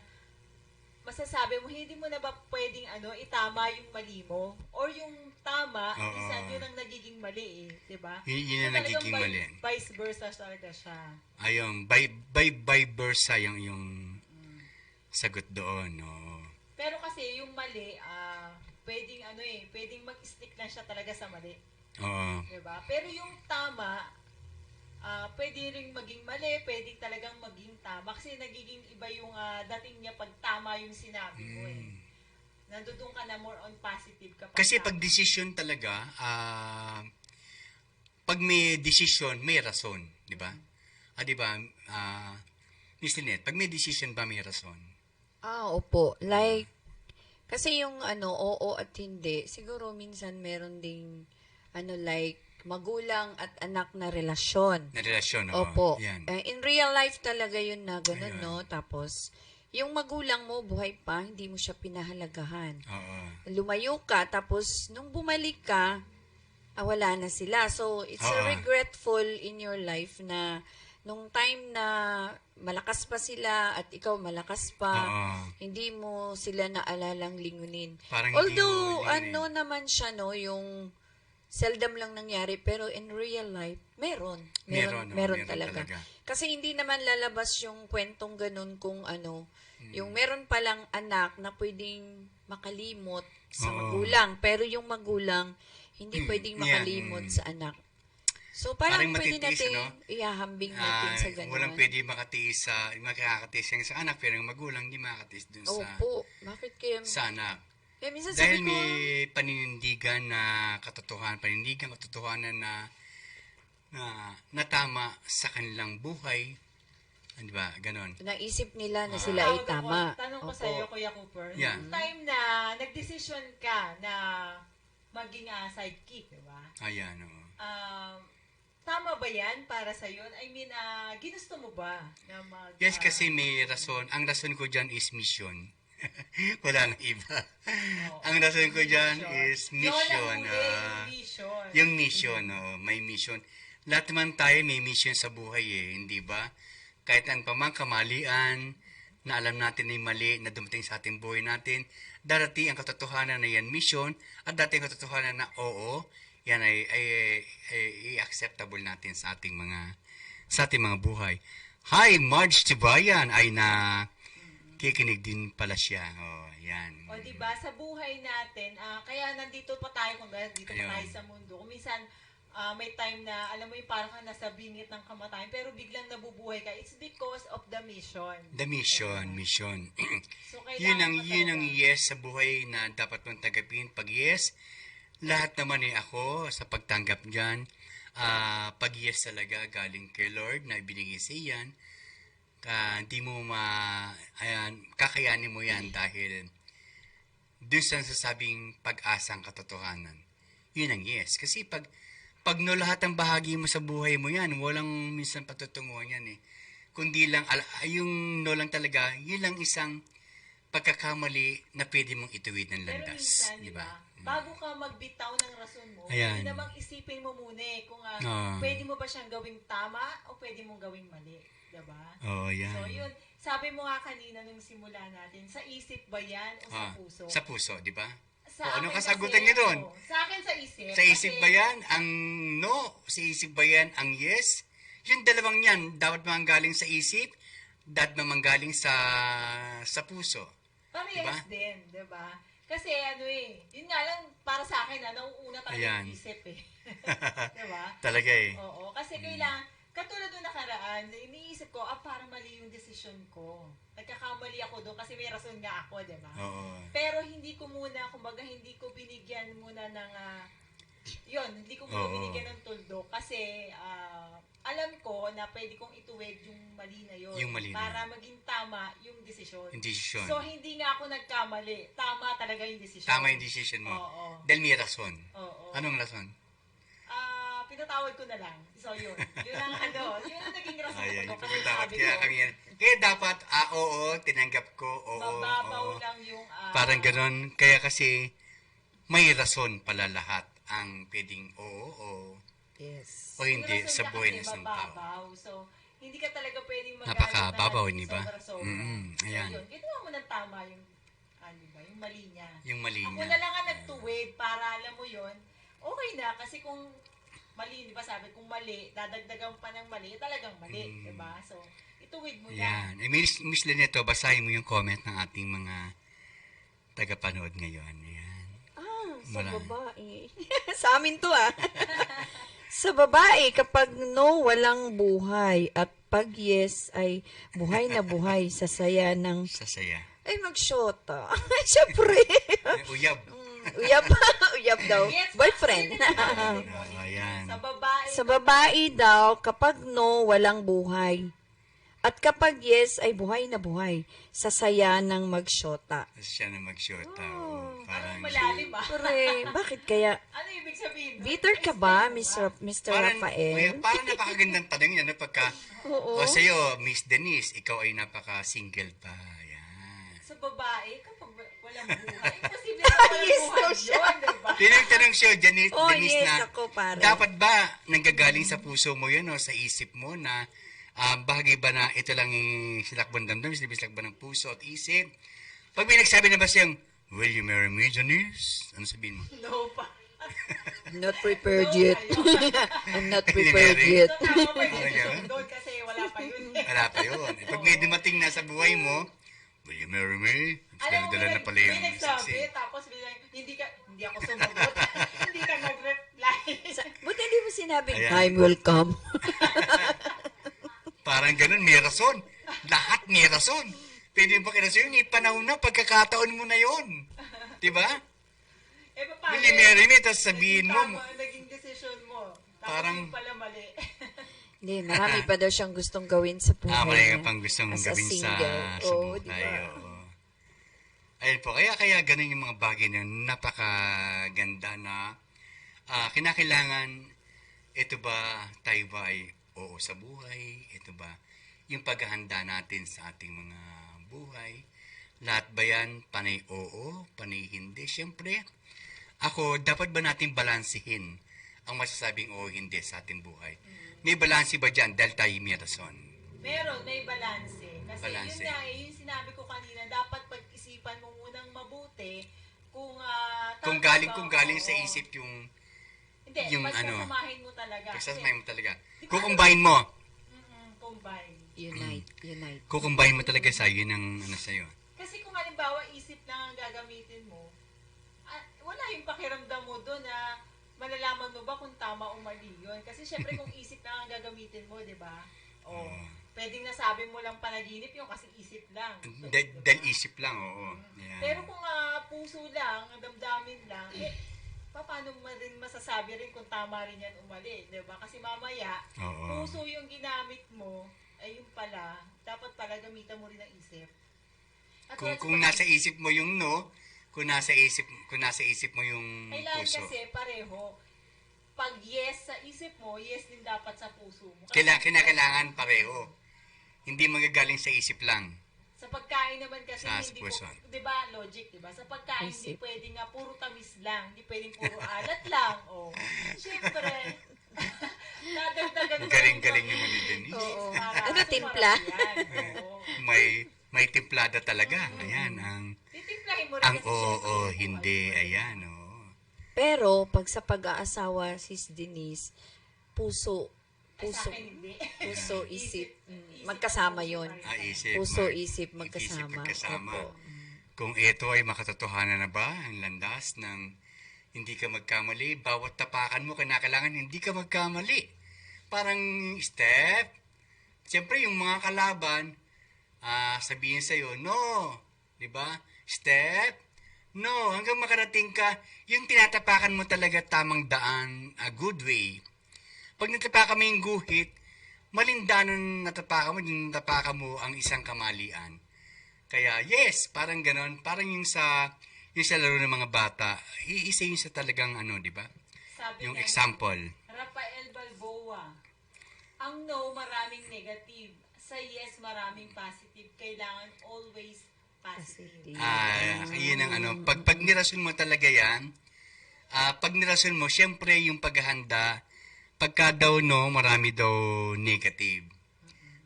masasabi mo, hindi mo na ba pwedeng itama yung mali mo? Or yung tama, Oo. minsan yun ang nagiging mali eh. Diba? Yun ang talagang nagiging mali. Vice versa talaga siya. Ayun, by versa yung sagot doon. Oo. Pero kasi yung mali, pwedeng pwedeng mag-stick lang siya talaga sa mali. Oo. Diba? Pero yung tama, pwede rin maging mali, pwede talagang maging tama. Kasi nagiging iba yung dating niya pag tama yung sinabi mo eh. Nandudun ka na more on positive kapag Kasi tama. pag decision talaga, pag may decision, may rason, di ba? Di ba, Miss Lynette, pag may decision ba may rason? Opo. Like, kasi yung oo at hindi, siguro minsan meron ding, like, magulang at anak na relasyon. Na relasyon, Opo. Yan. In real life talaga yun na ganun, Ayan. no? Tapos, yung magulang mo, buhay pa, hindi mo siya pinahalagahan. Oo. Lumayo ka, tapos nung bumalik ka, wala na sila. So, it's Oo. regretful in your life na nung time na malakas pa sila at ikaw malakas pa, Oo. hindi mo sila naalalang lingunin. Parang Although, hindi mo lingunin. naman siya, no, yung seldom lang nangyari, pero in real life, meron Meron talaga. talaga. Kasi hindi naman lalabas yung kwentong ganun kung yung meron palang anak na pwedeng makalimot sa Oo. magulang, pero yung magulang hindi pwedeng yan. makalimot sa anak. So, parang Parang pwede matitiis, natin ihahambing natin sa ganun. Walang pwede makakatiis yung sa anak, pero yung magulang hindi makakatiis dun Opo. Bakit kaya? sa anak. Kaya minsan Dahil sabi ko, may paninindigan na katotohanan na tama sa kanilang buhay. Di ba? Ganon. naisip nila na sila ay tama. Tanong ko Opo. sa iyo, Kuya Cooper. Yeah. Yung time na nagdesisyon ka na maging sidekick, di ba? Ayan, oo. Tama ba yan para sa yun? I mean, ginusto mo ba na Yes, kasi may rason. Ang rason ko dyan is mission. Wala nang iba. Ang rason ko dyan is mission. Yung mission, may mission. Lahat naman tayo may mission sa buhay hindi ba? Kahit ang pamang kamalian, na alam natin ay mali, na dumating sa ating buhay natin, darating ang katotohanan na yan mission, at dating katotohanan na oo, yan ay i-acceptable natin sa ating mga buhay. Hi, Marge Tibayan ay kikinig din pala siya. Yan. O, diba, sa buhay natin, kaya nandito pa tayo, kung dito pa Ayun. tayo sa mundo. Kung minsan, may time na, alam mo yung parang ka nasa bingit ng kamatayan, pero biglang nabubuhay ka. It's because of the mission. The mission. So, yun kailangan ang yes sa buhay na dapat mong tagapin. Pag yes, lahat naman ako sa pagtanggap dyan. Pag yes talaga, galing kay Lord na ibinigay sa iyan, hindi mo kakayanin mo yan dahil dun sa sasabing pag-asang katotohanan. Yun ang yes. Kasi pag no lahat ng bahagi mo sa buhay mo yan, walang minsan patutunguhan yan Kundi lang, yung no lang talaga, yun lang isang pagkakamali na pwede mong ituwid ng Pero landas. minsan, Di diba, ba? bago ka magbitaw ng rason mo, Ayan. pwede namang isipin mo muna kung Oo. pwede mo ba siyang gawing tama o pwede mong gawing mali. Diba? Oo, yan. So, yun. Sabi mo nga kanina nung simula natin, sa isip ba yan o sa puso? Sa puso, di ba? Sa anong akin kasagutan kasi, niyo doon? Sa akin sa isip. Sa isip kasi- ba yan ang no? Sa isip ba yan ang yes? Yung dalawang yan, dapat manggaling sa isip, dapat manggaling sa puso. Parehas Diba? din, diba? Kasi yun nga lang para sa akin nauuna talaga Ayan. yung isip diba? Talaga Oo, kasi kailangan, katulad nung nakaraan, iniisip ko, parang mali yung decision ko. Nagkakamali ako doon kasi may rason nga ako, diba? Oo. Pero hindi ko muna, kumbaga hindi ko binigyan muna ng, hindi ko muna Oo. binigyan ng tuldok kasi alam ko na pwede kong ituwid yung mali na yun. Yung mali na para maging tama yung desisyon. Yung decision. So, hindi nga ako nagkamali. Tama talaga yung desisyon. Tama yung decision mo. Oo. Dahil may rason. Oo. Anong rason? Pinatawad ko na lang. So, yun. Yun ang yun ang naging rason Ayan, ko. yung Kasi pumuntapat sabi kaya ko, kami yan. Kaya dapat, oo, tinanggap ko, oo, mababaw oo. lang yung... Parang ganon. Kaya kasi, may rason pala lahat ang pwedeng oo Yes. o hindi Yung sa rason buhay niya ng kasi isang tao. mababaw. So, hindi ka talaga pwedeng magkano Napakababaw, na hindi ba? sobra-sobra. Ayan. So, yun. Ginawa mo ng tama yung, yung mali niya. Yung mali Ako niya. na lang ang nagtuwid para alam mo yun, okay na. Kasi kung mali, di ba sabi, kung mali, dadagdagan pa ng mali, talagang mali, di ba? So, ituwid mo yan. Yan. Miss Leneto, basahin mo yung comment ng ating mga tagapanood ngayon. Yan. Sa Marami. babae. Sa amin to Sa babae, kapag no, walang buhay. At pag yes, ay buhay na buhay. Sa saya ng, Sasaya. ay magsyota. Siyempre. Uyab. Uyab. Uyab daw. Yes, Boyfriend. Ayan. Sa babae, Sa babae daw, kapag no, walang buhay. At kapag yes, ay buhay na buhay. Sa saya ng magsyota. Siya na magsyota. parang Parang, malalim ba? Siyempre, bakit kaya? Ano ibig sabihin? Bitter ka ba, Mr. Rafael? parang napakagandang tanong yan. Pagka, Oo. o sa'yo, Miss Denise, ikaw ay napaka-single pa. Yan. Sa babae, kapag walang buhay, imposible na walang Yes, buhay daw siya. yun, di ba? Tinanong siya, Denise, Oh, Denise yes, na, ako pare. dapat ba nanggagaling sa puso mo yun o sa isip mo na bahagi ba na ito lang yung silakban damdam, silakban ng puso at isip? Pag may nagsabi na ba siyang, will you marry me, Denise? Ano sabihin mo? No pa. Not prepared yet. I'm not Hindi prepared meron. yet. So, tama pa yung Ano decision yun? doon kasi wala pa yun. Wala pa yun. Pag may dumating na sa buhay mo, will you marry me? Alam mo, Dala na pala yung may nagsabi, sexy. tapos biglang, hindi ako sumagot. Hindi ka nag-reply. Buti hindi mo sinabing, Ayan. time will come. Parang ganun, may rason. Lahat may rason. Pwede mo pakirason yun, ipanahon na, pagkakataon mo na yun. Diba? Eh, paano? Will you marry me? Tapos sabihin mo, Naging decision mo. Tapos Parang- yung pala mali. Hindi, marami pa daw siyang gustong gawin sa buhay. marami niya. ka pang gustong As a gawin sa single. Oo, buhay. diba? Oo. Ayun po, kaya ganun yung mga bagay na yun, napakaganda na kinakailangan, ito ba, tayo ba ay oo sa buhay? Ito ba, yung paghahanda natin sa ating mga buhay? Lahat ba yan, panay oo, panay hindi? Siyempre, dapat ba natin balansihin ang masasabing oo hindi sa ating buhay? May balansi ba dyan dahil tayo may rason? Meron, may balanse. Kasi Balanse. yun nga, yung sinabi ko kanina, dapat pag-isipan mo munang mabuti kung Kung tama ba, galing oo. sa isip yung Hindi, yung ano, pagsasamahin mo talaga. pagsasamahin mo talaga. Di ba, Kukumbahin mo. combine. Unite. Kukumbahin mo talaga sa yun ang ano sa'yo. Kasi kung halimbawa isip lang ang gagamitin mo, wala yung pakiramdam mo doon na malalaman mo ba kung tama o mali yun. Kasi syempre kung isip lang ang gagamitin mo, di ba? Oh, pwedeng nasabi mo lang panaginip yung kasi isip lang. Dahil isip lang, oo. Yan. Pero kung puso lang, damdamin lang, paano mo rin masasabi rin kung tama rin yan o mali, di ba? Kasi mamaya, Oo. puso yung ginamit mo, ay yung pala, dapat pala gamitan mo rin ang isip. At Kung nasa isip mo yung no, kung nasa isip mo yung kailangan puso. kasi pareho. Pag yes sa isip mo, yes din dapat sa puso mo. Kailangan pareho. Hindi magagaling sa isip lang. Sa pagkain naman kasi Sa hindi puso. 'di ba logic, 'di ba? Sa pagkain hindi Isip. pwedeng nga puro tamis lang, hindi pwedeng puro alat lang. Oh. Siyempre. Nadagdagan mo Galing-galing ng naman ni Denise. Oo. para Ano, timpla? sumarap yan. Oo. May templada talaga. Ayan, Titimplahin mo rin ang kasi oo, syempre, hindi, buhay mo. ayan, oo. Pero, pag sa pag-aasawa, sis Denise, puso, Ay, sa akin hindi. isip, Isip magkasama at puso yon. pa rin. Isip, Puso, isip, isip, magkasama. magkasama. Opo. Kung ito ay makatotohanan na ba, ang landas ng hindi ka magkamali, bawat tapakan mo, kinakailangan hindi ka magkamali. Parang step. Siyempre, yung mga kalaban, sabihin sa'yo, no. Diba? Step. No. Hanggang makarating ka, yung tinatapakan mo talaga tamang daan, a good way. Pag natapakan mo yung guhit, malindanan natapakan mo, yung natapakan mo ang isang kamalian. Kaya, yes, parang ganon. Parang yung sa laro ng mga bata, iisa yun sa talagang di ba? Sabi Yung nga, example. Rafael Balboa, ang no maraming negative, sa yes maraming positive. Kailangan always positive. Yun ang pag nirason mo talaga yan, nirason mo, syempre yung paghahanda, pagka daw no, marami daw negative.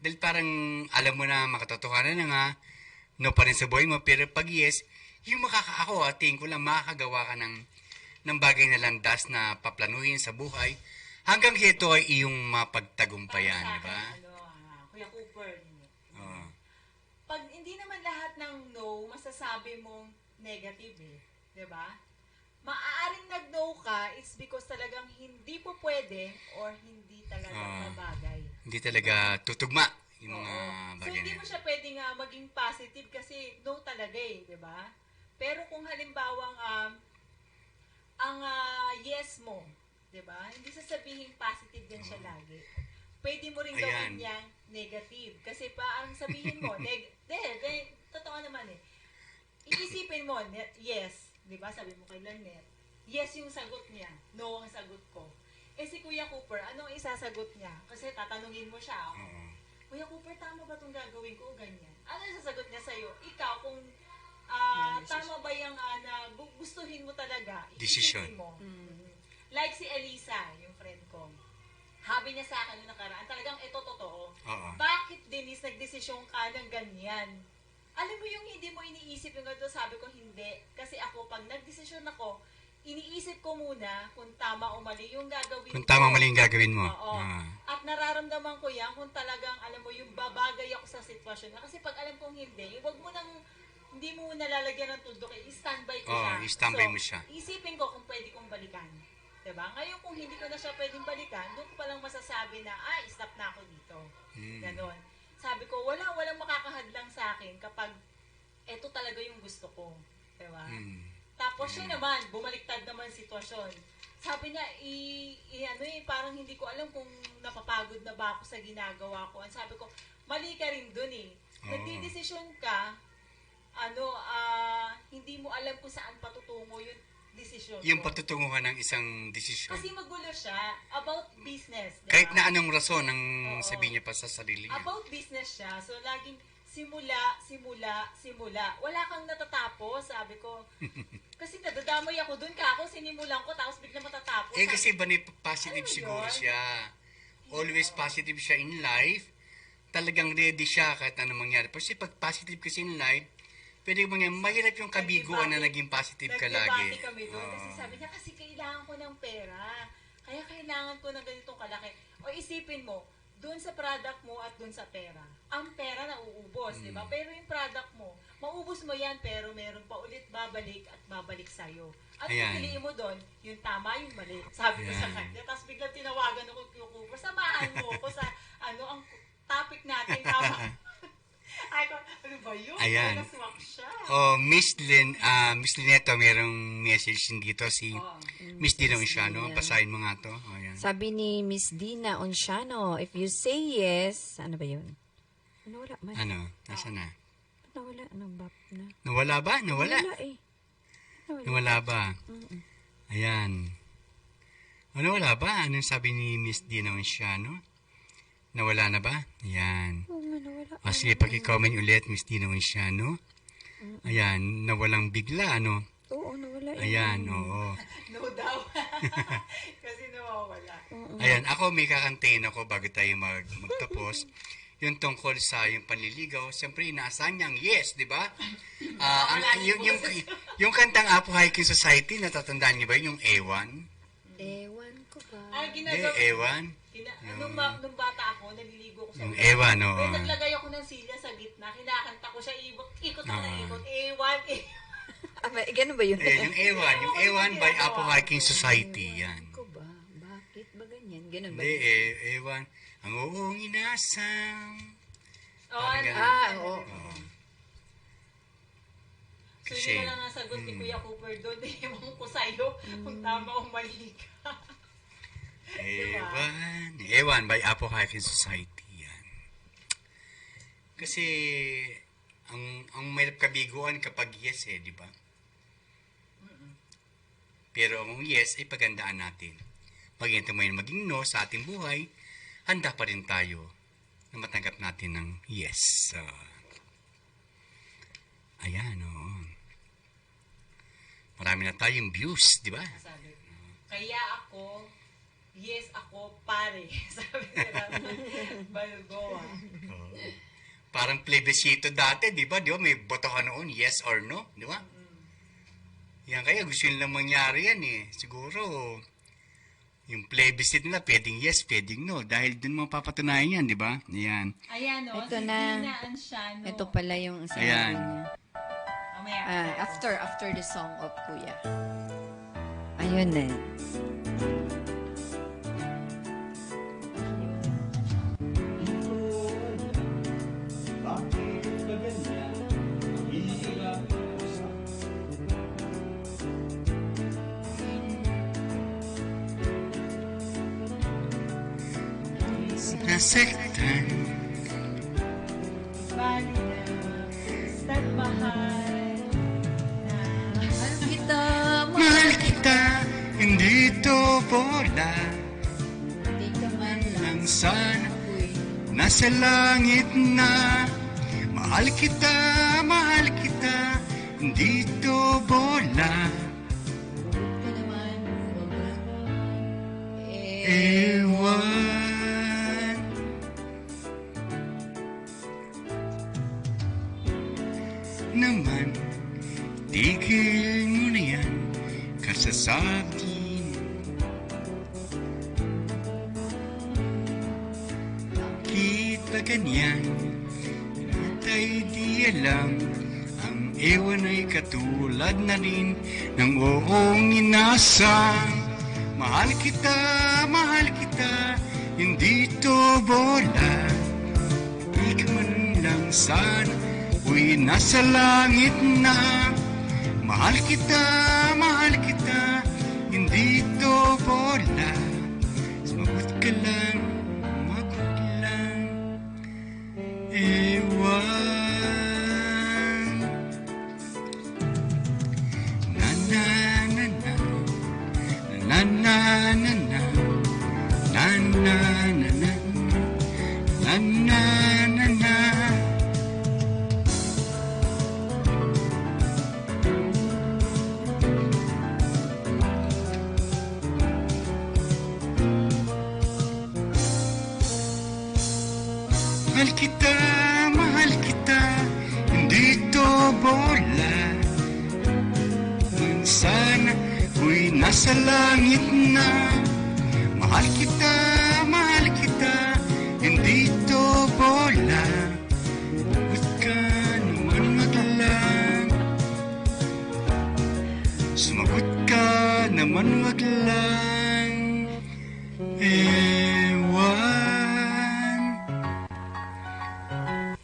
Dahil parang alam mo na makatotohanan na nga, no pa rin sa buhay mo, pero pag yes, yung ako, tingin ko lang makakagawa ka ng bagay na landas na paplanuhin sa buhay, hanggang ito ay iyong mapagtagumpayan, di ba? Kuya Cooper. Oo. Pag hindi naman lahat ng no, masasabi mong negative di ba? Maaaring nag-no ka, it's because talagang hindi po pwede or hindi talaga mabagay. Hindi talaga tutugma yung mga So, bagay hindi na mo yan. siya pwedeng maging positive kasi no talaga di ba? Pero kung halimbawa ang yes mo, di ba? Hindi sasabihin positive din siya lagi. Pwede mo rin gawin niyang negative. Kasi ang sabihin mo, totoo naman iisipin mo, yes, di ba? Sabi mo kay Lanet, yes yung sagot niya, no ang sagot ko. Si Kuya Cooper, anong isasagot niya? Kasi tatanungin mo siya, Kuya Cooper, tama ba itong gagawin ko o ganyan? Ano yung sasagot niya sa'yo? Ikaw, kung tama ba yung na gustuhin mo talaga, Decision. iisipin mo. Like si Elisa, yung friend ko. Habi niya sa akin noong nakaraan, talagang ito totoo. Bakit, Denise, nagdesisyon ka ng ganyan? Alam mo yung hindi mo iniisip yung ganito, sabi ko hindi. Kasi ako, pag nagdesisyon ako, iniisip ko muna kung tama o mali yung gagawin ko. Kung tama mali yung gagawin mo. Oo. At nararamdaman ko yan kung talagang, alam mo, yung babagay ako sa sitwasyon na. Kasi pag alam kong hindi, wag mo nang, hindi mo nalalagyan ng tuldok, i-standby ko siya. I-standby mo siya. Isipin ko kung pwede kong balikan. Diba? Ngayon, kung hindi ko na siya pwedeng balikan, doon ko palang masasabi na, stop na ako dito. Ganon. Sabi ko, walang makakahadlang sa akin kapag eto talaga yung gusto ko. Diba? Tapos siya naman, bumaliktad naman sitwasyon. Sabi niya, parang hindi ko alam kung napapagod na ba ako sa ginagawa ko. Ang sabi ko, mali ka rin dun Nagdidesisyon ka, hindi mo alam kung saan patutungo yung desisyon Yung mo. patutunguhan ng isang desisyon. Kasi magulo siya about business. Diba? Kahit na anong rason ang sabihin niya pa sa sarili niya. About business siya. So, laging simula. Wala kang natatapos, sabi ko. Kasi nadadamay ako dun ako, sinimulan ko, tapos bigla matatapos. Kasi positive Ano siguro yun? siya. Always positive siya in life. Talagang ready siya kahit anong mangyari. Kasi pag positive kasi in life, pwede mo nga, mahirap yung kabiguan na naging positive ka lagi. Nagdebate kami doon kasi sabi niya, kasi kailangan ko ng pera. Kaya kailangan ko ng ganitong kalaki. O isipin mo, doon sa product mo at doon sa pera. Ang pera na uubos, di ba? Pero yung product mo, maubos mo yan, pero meron pa ulit babalik at babalik sa'yo. At piliin mo doon, yung tama, yung mali. Sabi ko sa kanya. Tapos biglang tinawagan ako kay Cooper, samahan mo ko sa, ang topic natin, tama. Ay, ano ba yun? Ayan. Naswak siya. Miss Lineto, merong message dito si Miss Dina Onciano. Basahin mo nga to. Ayan. Sabi ni Miss Dina Onciano, if you say yes, ano ba yun? Nawala man. Ano? Nasaan na? Nawala. Bap na. Nawala ba? Nawala. Nawala. Nawala ba? Ayan. Nawala ba? Anong sabi ni Miss Dina Onciano? Nawala na ba? Ayan. Oo nga, nawala. Sige, pag-comment ulit, Miss Dina Onciano. Ayan, nawalang bigla, ano? Oo, nawala. Ayan, oo. No daw. Kasi nawawala. Ayan, ako may kakantayin ako bago tayo magtapos. Yung tungkol sa yung panliligaw, siyempre inaasahan niyang yes, di ba? Yung kantang Apo Hiking Society, natatandaan niyo ba yung Ewan? Ewan ko ba? Ginagawa. Ewan? Nung bata ako, naliligo ko sa Yung Ewan, oo. Kaya naglagay ako ng silya sa gitna, kinakanta ko siya, ikot ako na ikot, ewan. Ganun ba yun? Yung Ewan by Apo Hiking Society, yan. Ko ba? Bakit ba ganyan? Ganun ba? Hindi, Ewan. Ang uong inasam. Parang ganun. Oo. So, yun na lang ang sagot ni Kuya Cooper doon. Ewan ko sa'yo kung tama o mali ka. Ewan by Apo Hiking Society, yan. Kasi, ang mahirap kabiguan kapag yes di ba? Pero ang yes ay pagandaan natin. Maging may maging no sa ating buhay, handa pa rin tayo na matanggap natin ng yes. Ayan, Marami na tayong views, di ba? Kaya ako, yes ako, pare. Sabi nila, Balboa. Oo. Parang plebiscito dati, di ba? Di ba? May boto ka noon, yes or no, di ba? Yan kaya gusto nila mangyari yan eh. Siguro, yung plebiscite nila, pwedeng yes, pwedeng no. Dahil dun mo papatunayan yan, di ba? Yan. Ayan o, Ito si na. Dina Anciano. Ito pala yung sinabi Ayan. niya. Mamaya. After the song of Kuya. Ayun na. Nasaktan. Bali na, basta't mahal na. Kita Mahal kita, hindi to bola. hindi ka man lang Lang sana, ako'y nasa langit na. Mahal kita, hindi to bola. ka naman Ewan. Naman, tigil mo na yan, kasasabi mo. Bakit ba ganyan? Natay di alam, ang ewan ay katulad na rin ng oong inasang. Mahal kita, hindi to bola. Di ka man lang sana, uy, nasa langit na. Mahal kita, hindi to bola. Sumagot ka lang, ewan. Na na na na, na na na na, na na na na, na na na na. Mahal kita, hindi to bola. Sana, uy, nasa langit na. Mahal kita, hindi to bola. Huwag ka naman maglang. Sumagot ka naman wag lang. Ewan.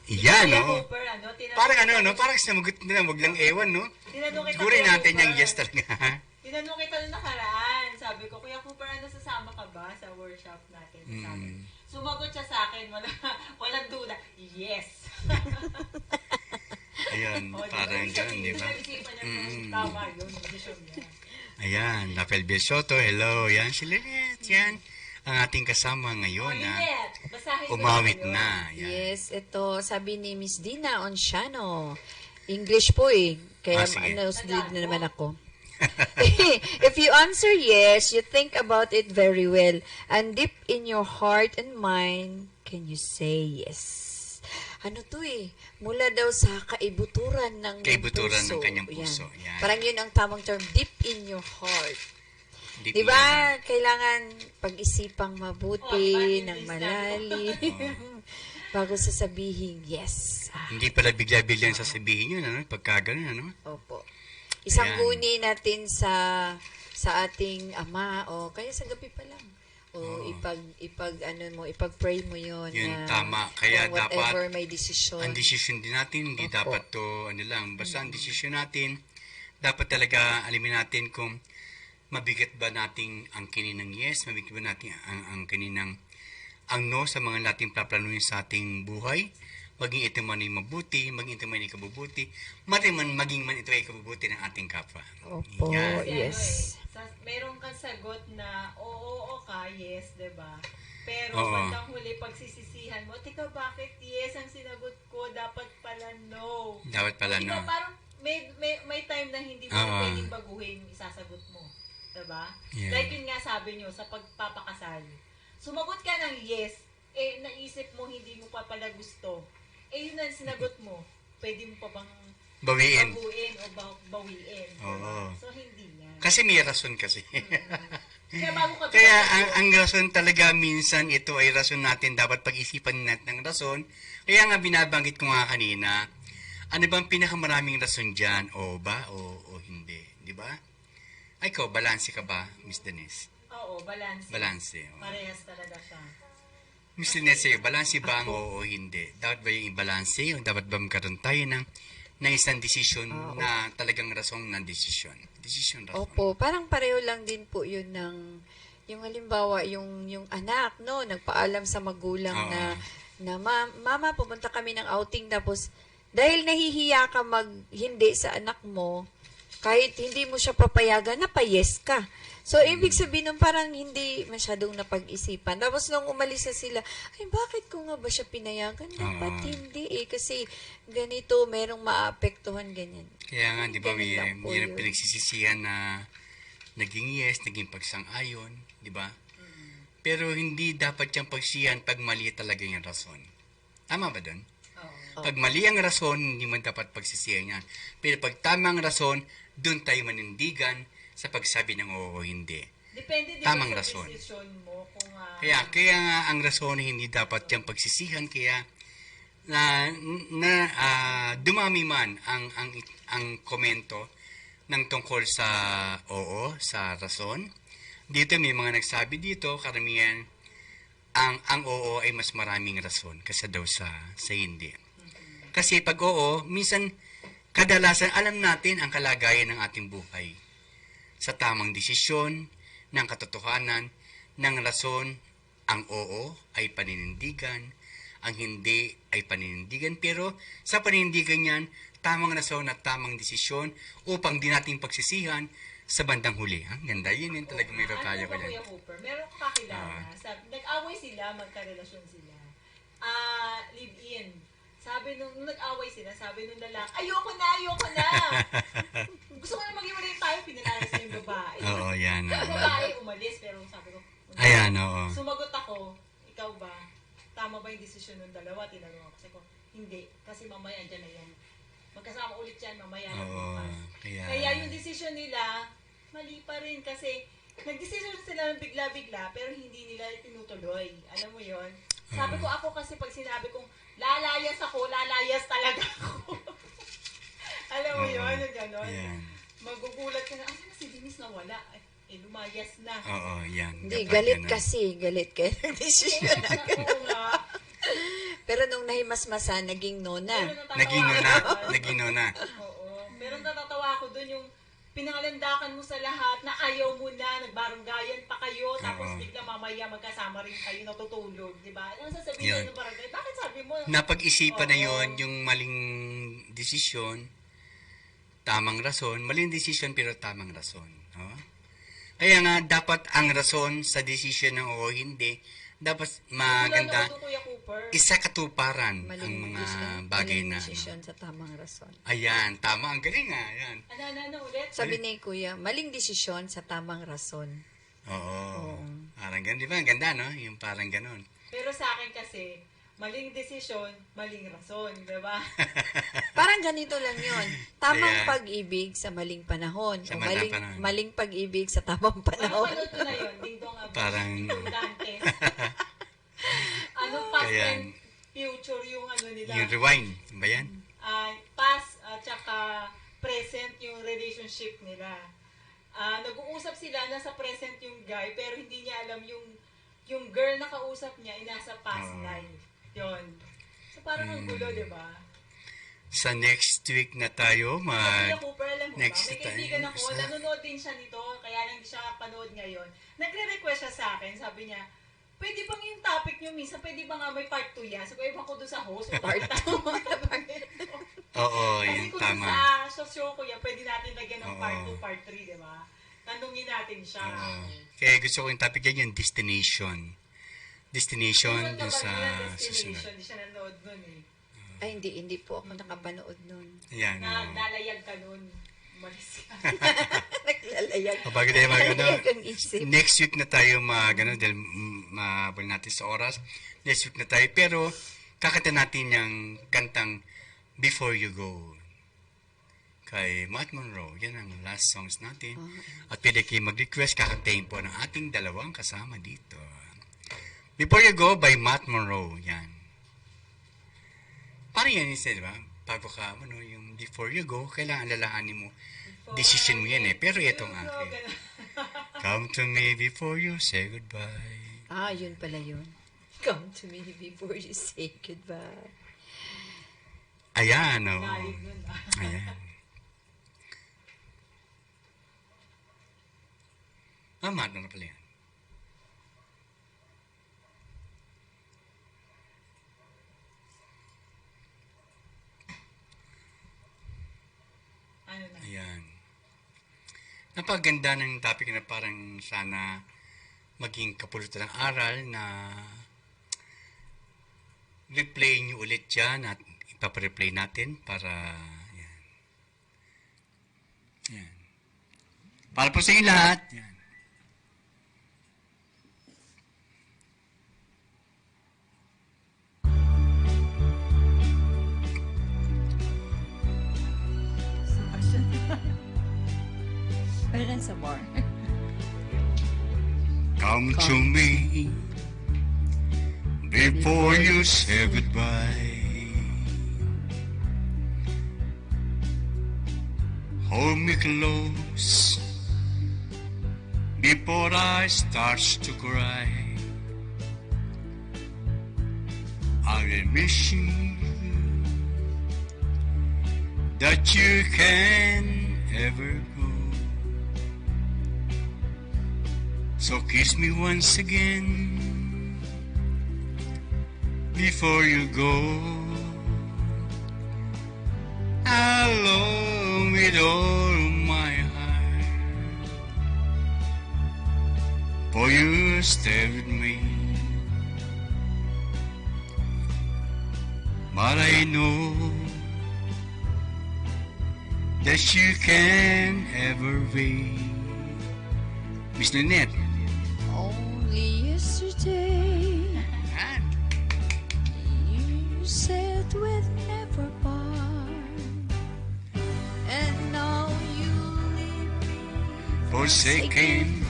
Yan, no? Parang sinagot nila, wag lang ewan, no? Sigurin natin yung yes talaga. Tinanong kita nung nakaraan. Sabi ko, Kuya Cooper, sasama ka ba sa workshop natin? Sabi. Sumagot siya sa akin, walang duda. Yes! Ayan, parang gano'n, di ba? Isipan niya, tama yun, desisyon niya. Ayan, Rafael Biasotto, hello. Yan, si Lynette, yan. Ang ating kasama ngayon, Lynette, basahin mo umawit yun. na. Yan. Yes, ito sabi ni Miss Dina Onciano. English po eh. Kaya sige. nosebleed na naman ako. If you answer yes, you think about it very well. And deep in your heart and mind, can you say yes? Ano to eh? Mula daw sa kaibuturan ng Kaibuturan ng puso. kanyang puso. Yan. Parang yun ang tamang term, deep in your heart. Deep Di yan. ba? Kailangan pag-isipang mabuti, bakit ng is malalim. Bago sasabihin, yes. Hindi pala bigla-biglang sasabihin yun, ano? Pagka ganun, ano? Opo. Isang Ayan. guni natin sa ating ama o kaya sa gabi pa lang. O ipag-pray mo yun. Yun, na, tama. Kaya whatever dapat, may desisyon. ang desisyon din natin, hindi Opo. dapat to, basta ang desisyon natin, dapat talaga alimin natin kung mabigat ba nating ang kininang yes, mabigat ba natin ang kininang ang no sa mga nating plaplanuhin sa ating buhay, maging ito man ay mabuti, maging ito man ay kabubuti, maging man ito ay kabubuti ng ating kapwa. Opo, Yan. yes. Meron kang sagot na oo ka, yes, diba? Pero Oo. bandang huli, pagsisisihan mo, tika, bakit yes ang sinagot ko? Dapat pala no. Dapat pala Diba, no. parang may time na hindi mo Oo. pwedeng baguhin yung isasagot mo. Diba? Yeah. Like yun nga sabi nyo, sa pagpapakasal. Sumagot ka ng yes, naisip mo hindi mo pa pala gusto. Yun ang sinagot mo. Pwede mo pa bang Bawiin. baguhin o bawiin? Oo. Diba? So, hindi nga. Kasi may rason kasi. Kaya bago ka Kaya ang rason talaga minsan ito ay rason natin, dapat pag-isipan natin ng rason. Kaya nga binabanggit ko nga kanina, ano bang pinakamaraming rason dyan? O ba o hindi? Di ba? Ay ko, balanse ka ba, Miss Denise? Oo, balance. Balanse. Oh. Parehas talaga siya. Miss Denise, balanse ba ang oo o hindi? Dapat ba yung i-balanse? O dapat ba magkaroon tayo ng isang desisyon na talagang rason ng desisyon? Desisyon, rason. Opo, parang pareho lang din po yun ng, yung halimbawa, yung anak, no, nagpaalam sa magulang na mama, pumunta kami ng outing, tapos, dahil nahihiya ka hindi sa anak mo, kahit hindi mo siya papayagan, napayes ka. So, ibig sabihin nun, parang hindi masyadong napag-isipan. Tapos, nung umalis na sila, ay, bakit ko nga ba siya pinayagan? Dapat hindi kasi ganito, merong maapektuhan, ganyan. Kaya nga, di ba, Ganun lang po may yun. pinagsisisihan na naging yes, naging pagsang-ayon, di ba? Pero hindi dapat yung pagsiyan pag mali talaga yung rason. Tama ba doon? Pag mali ang rason, hindi mo dapat pagsisiyan yan. Pero pag tamang rason, doon tayo manindigan sa pagsabi ng oo o hindi. Depende din Tamang sa rason. desisyon mo kung Kaya nga ang rason hindi dapat yung pagsisihan, kaya dumami man ang komento ng tungkol sa oo, sa rason. Dito may mga nagsabi dito, karamihan ang oo ay mas maraming rason kasi daw sa hindi. Kasi pag oo, minsan kadalasan alam natin ang kalagayan ng ating buhay. Sa tamang desisyon, ng katotohanan, ng rason, ang oo ay paninindigan, ang hindi ay paninindigan. Pero sa paninindigan yan, tamang rason at tamang desisyon upang di natin pagsisihan sa bandang huli. Ang ganda, yun yung talagang may papaya ko Kuya yan. Cooper, meron ka kakilala. Nag-away sila, magkarelasyon sila. Live-in. Sabi nung nag-away sila, sabi nung lalaki, ayoko na! Gusto ko na mag-iwalay tayo, pinalalas na yung babae. Oo, yan. Yung babae umalis, pero sabi ko, Ayan, oo. sumagot ako, ikaw ba? Tama ba yung desisyon ng dalawa? Tinanong ako. Sabi ko, hindi. Kasi mamaya andyan na yan. Magkasama ulit yan, mamaya na Oo, bukas. kaya- Kaya yung desisyon nila, mali pa rin kasi nag-decision sila ng bigla-bigla pero hindi nila tinutuloy. Alam mo yon? Sabi ko ako kasi pag sinabi kong lalayas ako, lalayas talaga ako. Alam mo yon, yung gano'n. Yan. Magugulat ka na, asa na si Denise na wala? Lumayas na. Oo, yan. Hindi, Dapat galit ganun. kasi. Galit kayo ng desisyon na Oo nga. Pero nung nahimasmasan, naging nona. Pero natatawa Naging ako nona. doon. Naging nona. Oo. Pero natatawa ako doon yung pinangalandakan mo sa lahat na ayaw mo na, nagbaranggayan pa kayo, tapos Oo. bigla mamaya magkasama rin kayo natutulog, di ba? Ano Yun. sasabihin ng barangay? Bakit sabi mo? Napag-isipan na Oo. yon yung maling desisyon, tamang rason, maling desisyon pero tamang rason. No? Kaya nga, dapat ang rason sa desisyon ng oo hindi, dapat maganda, Tulad ako, Kuya Cooper. isa katuparan ang Maling mga desisyon, bagay maling na. desisyon sa tamang rason. Ayan, tama, ang galing nga, ayan. Ano ulit? Sabi ni Kuya, maling desisyon sa tamang rason. Oo. Parang ganun, di ba? Ang ganda, no? Yung parang ganun. Pero sa akin kasi, maling desisyon, maling rason, di ba? Parang ganito lang yon. Tamang Kaya- pag-ibig sa maling panahon. Sa O maling panahon. maling pag-ibig sa tamang Ano panahon. panood ko na yun? Ding Dong Abos. Parang- Dantes. Ano past Kaya- and future yung ano nila? Yung rewind, ba yan? Past at saka present yung relationship nila. Nag-uusap sila, nasa present yung guy, pero hindi niya alam yung girl na kausap niya ay nasa past life. Yun. So parang ang gulo, di ba? Sa next week na tayo, Kuya Cooper, alam mo next ba? May kaibigan time, ako, sa- nanonood din siya nito, kaya lang hindi siya panood ngayon. Nagre-request siya sa akin, sabi niya, pwede bang yung topic niyo minsan, pwede ba nga may part 2 yan? Sabi ko, ewan ko doon sa host, o part 2. Oo, Kasi yun, kung tama. sa show ko yan, pwede natin lagyan ng part 2, part 3, di ba? Tanungin natin siya. Oo. Kaya gusto ko yung topic yan, yung destination. Destination Sunod dun na ba sa nila susunod. destination? Hindi siya nanood nun eh. Ay, hindi po ako nakapanood nun. Ayan, oo. Nalayag ka nun. Naglalayag. Bago tayo Naglalayag ang isip. next week na tayo dahil mabal natin sa oras. Next week na tayo. Pero, kakanta natin yung kantang Before You Go. Kay Matt Monroe. Yan ang last songs natin. At pwede kayo mag-request, kakantayin po ng ating dalawang kasama dito. Before You Go by Matt Monroe. Yan. Parang yan isa, di ba? Bago ka, yung Before You Go, kailangan alalahanin mo. Decision mo yan eh. Pero itong akin. Come to me before you say goodbye. Yun pala yun. Come to me before you say goodbye. Ayan, o. Ayan. Matt na pala yan. Ayan. Napaganda ng topic na parang sana maging kapulutan ng aral na replay nyo ulit yan at ipapreplay natin para yan. Yan. Para po sa inyo lahat. Yan. Parang sa bar. Come to me before you say goodbye. Hold me close before I start to cry. I will miss you that you can ever go. So kiss me once again before you go. Alone with all my heart, for you stay with me. But I know that you can ever be. Miss Lynette. Only yesterday you said we'd never part, and now you leave me Forsaken,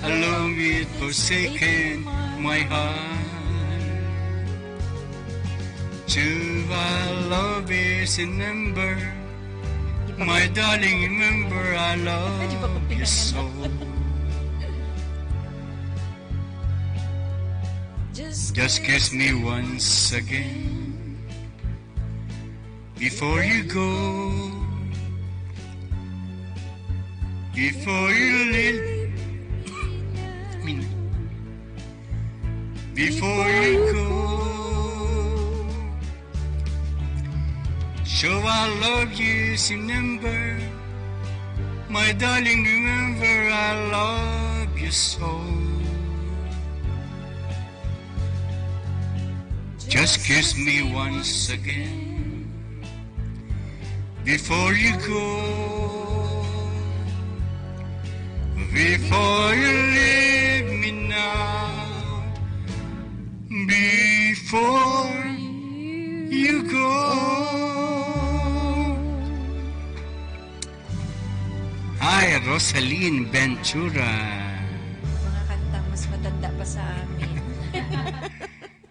alone with forsaken my heart. True, our love is a number. My darling, remember I love you so. Just kiss me once again before you go. Before you leave me. Before you go. Show I love you, remember. My darling, remember I love you so. Just kiss me once again before you go. Before you leave me now. Before you go. Hi, Rosaline Ventura. Mga kantang mas matanda pa sa amin.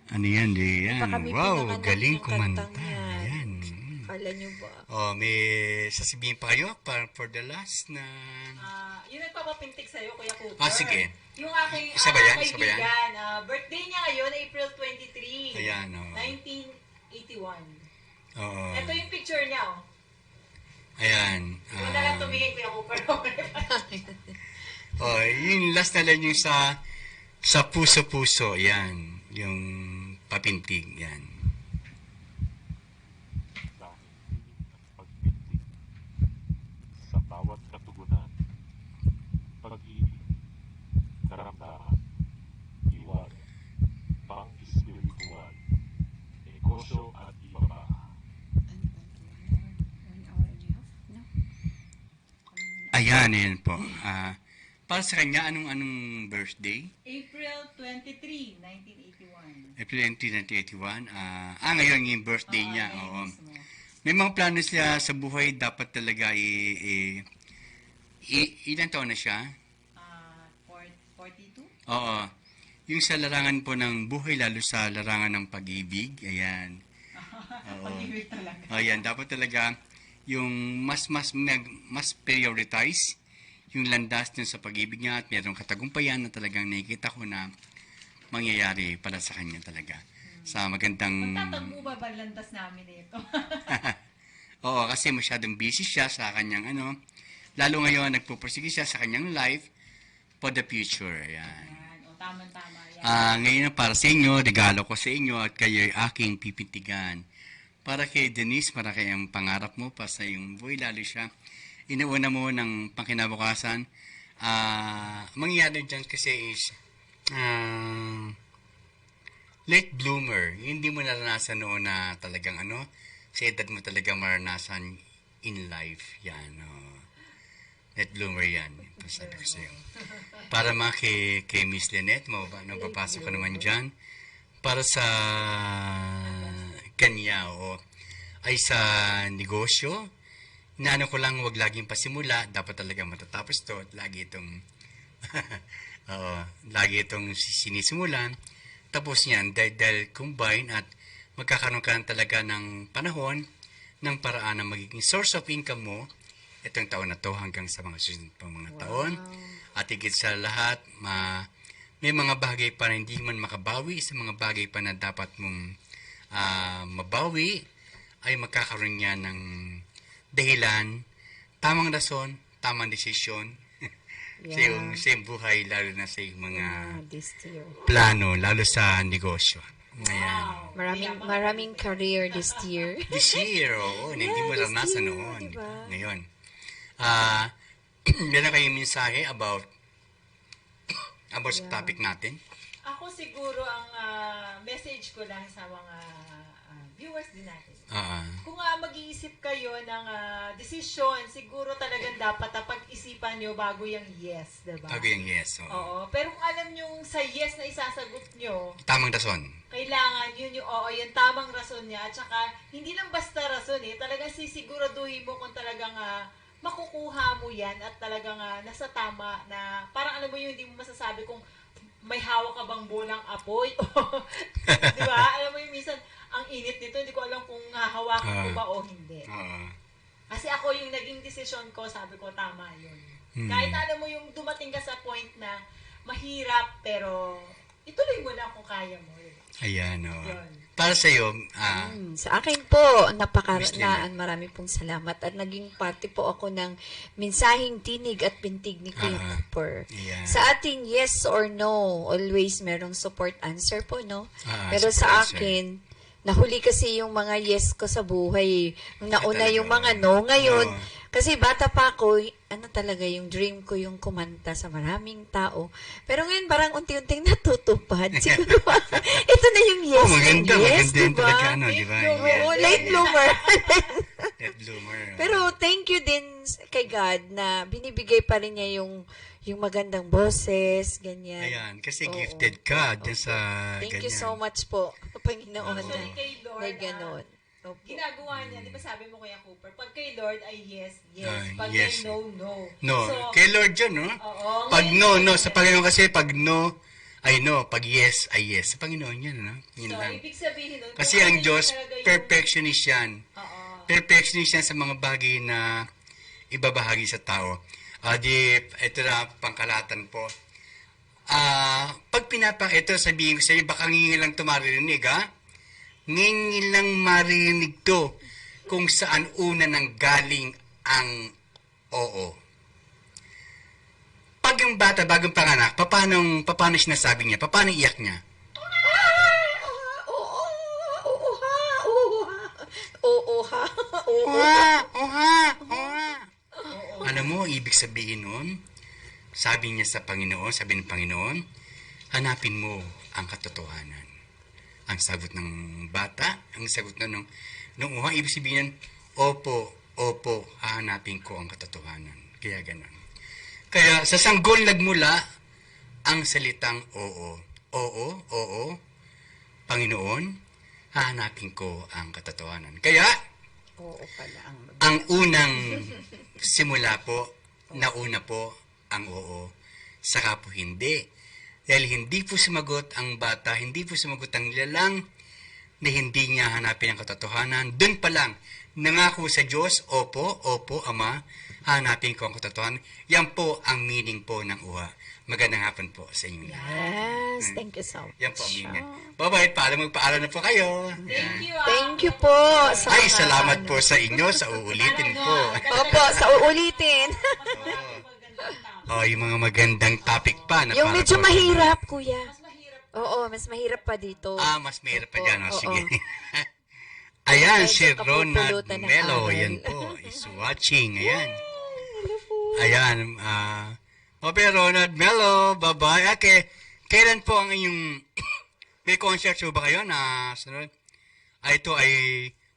Ano yan, di yan? Pa kami Wow, pinanganak galing ng kantang kumanta. yan. Yan. Kala nyo ba? Oh, may sasabihin pa kayo for the last na... Yung nagpapapintik sa'yo, Kuya Cooper. Sige. Yung aking Isa ba yan? Isa ba yan? kaibigan. Birthday niya ngayon, April 23. Ayan, oh. 1981. Oo. Ito yung picture niya, oh. Ayan. Huwag na lang tumingin, Kuya Cooper. Oh, yung last na lang yung sa puso-puso. Yan. Yung papintig. Yan. Pagpintig sa bawat katugunan, pag-ibig, karamdaman, iwan, pang-espiritual, negosyo at iba pa. ano yan po. Para sa kanya, anong birthday? April 23, 1981. April 20, 1981. Ngayon yung birthday niya. Oo. May mga plano siya sa buhay. Dapat talaga ilan taon na siya? 42? Oo. Yung sa larangan po ng buhay, lalo sa larangan ng pag-ibig. Ayan. Oo. Pag-ibig talaga. Ayan. Dapat talaga yung mas prioritize yung landas din sa pag-ibig niya at mayroong katagumpayan na talagang nakikita ko na mangyayari para sa kanya talaga. Sa magandang... Magtatagpo ba landas namin ito? Oo, kasi masyadong busy siya sa kanyang lalo ngayon nagpupursige siya sa kanyang life for the future. Ayan. Tama-tama. Yan. Ngayon para sa inyo, regalo ko sa inyo at kayo ay aking pipintigan. Para kay Denise, para kay ang pangarap mo, pa sa iyong buhay, lalo siya, inuuna mo ng pangkinabukasan. Mangyayari dyan kasi is, late bloomer. Hindi mo naranasan noon na talagang sa edad mo talaga maranasan in life. Yan, late bloomer yan. Ito sabi ko sa iyo. Para kay Miss Lynette, mapapasok ko naman dyan. Para sa kanya, ay sa negosyo, inaano ko lang, wag laging pasimula, dapat talaga matatapos to, at lagi itong, lagi itong sinisimulan, tapos yan, dahil combine at magkakaroon ka talaga ng panahon, ng paraan na magiging source of income mo, itong taon na to hanggang sa mga susunod pang mga taon, at higit sa lahat, may mga bagay pa na hindi man makabawi, sa mga bagay pa na dapat mong mabawi, ay magkakaroon niya ng dahilan, tamang rason, tamang desisyon sa iyong buhay, lalo na sa iyong mga plano, lalo sa negosyo. Ayan. Maraming career this year. This year, oo. Hindi mo naranasan noon. Diba? Ngayon. Meron kayong mensahe about sa topic natin? Ako siguro ang message ko lang sa mga viewers din natin. Kung mag-iisip kayo ng desisyon, siguro talagang dapat pag-isipan nyo bago yung yes, diba? Bago yung yes, oo. Oo. Pero kung alam nyo sa yes na isasagot nyo, tamang rason. Kailangan yun yung tamang rason niya. At saka, hindi lang basta rason talagang sisiguraduhin mo kung talagang makukuha mo yan at talagang nasa tama na parang alam mo yung hindi mo masasabi kung may hawak ka bang bolang apoy di ba? Alam mo yung minsan ang init nito, hindi ko alam kung hahawakan ko ba o hindi. Kasi ako yung naging desisyon ko, sabi ko tama yun. Kahit alam mo yung dumating ka sa point na mahirap pero ituloy mo lang kung kaya mo. Diba? Ayan, para sa iyo, sa akin po, marami pong salamat at naging parte po ako ng mensaheng tinig at bintig ni Kuya Cooper. Yeah. Sa ating yes or no, always merong support answer po, no? Pero sa akin, nahuli kasi yung mga yes ko sa buhay. Nauna yung mga no. Ngayon, kasi bata pa ako, talaga yung dream ko yung kumanta sa maraming tao. Pero ngayon parang unti-unting natutupad. Siguro, ito na yung yes. Maganda diba? Talaga, diba? Late bloomer. Late bloomer. Pero thank you din kay God na binibigay pa rin niya yung magandang boses, ganyan. Ayan, kasi gifted ka dyan sa Thank ganyan. you so much po, Panginoon, Actually, kay Lord, na gano'n. ginagawa niya, di ba sabi mo Kuya Cooper, pag kay Lord ay yes, pag yes. kay no, no. No, So, kay Lord yun, no? Oo, Pag ngayon, no, sa Panginoon kasi, pag no, ay no. Pag yes, ay yes. Sa Panginoon yun, no? Yun So, lang. ibig sabihin nun, Kasi kung ang ano Diyos, talaga yung- perfectionist yan. Oo. Perfectionist yan sa mga bagay na ibabahagi sa tao. Ito na, pangkalatan po. Ito sabihin ko sa inyo, baka ngingin lang ito maririnig, ha? Ngingin lang marinig to kung saan una nang galing ang oo. Pag yung bata bagong panganak, paano sinasabi niya? Paano iyak niya? Alam mo, ibig sabihin nun, sabi niya sa Panginoon, sabi ng Panginoon, hanapin mo ang katotohanan. Ang sagot ng bata, ang sagot nung ibig sabihin, opo, hahanapin ko ang katotohanan. Kaya ganun. Kaya sa sanggol nagmula ang salitang oo. Oo, Panginoon, hahanapin ko ang katotohanan. Kaya, Oo pala ang unang simula po, nauna po ang oo, saka po hindi. Dahil hindi po sumagot ang bata, hindi po sumagot ang nilalang na hindi niya hanapin ang katotohanan. Doon pa lang, nangako sa Diyos, opo, Ama, hanapin ko ang katotohanan. Yan po ang meaning po ng uha. Magandang hapon po sa inyo. Yes, thank you so much. Yan po ang meaning. Bye-bye, magpaalam na po kayo. Yan. Thank you po. Sa Ay, mga salamat ano. po sa inyo, sa uulitin po. Opo, sa uulitin. Yung mga magandang topic pa. Na Yung para medyo po sa- mahirap, kuya. Oo, mas mahirap pa dito. Mas mahirap pa dyan. Oo. Sige. Ayan, Medyo si Ronald kapupulutan ng Melo. aral. Yan po. Is watching. Ayan. Ayan. Pero Ronald Melo, bye-bye. Okay. Kailan po ang inyong may concert po ba kayo na sunod? Ito ay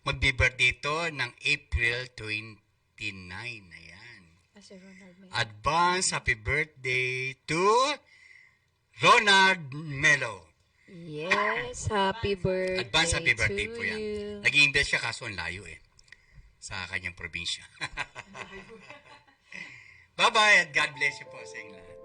magbi-birthday ito ng April 29. Ayan. Si Ronald May. Advance happy birthday to Ronald Melo. Yes, happy birthday Advance happy birthday to po yan. you. Nag-i-invest siya kaso ang layo sa kanyang probinsya. Bye-bye at God bless you po sa inyong lahat.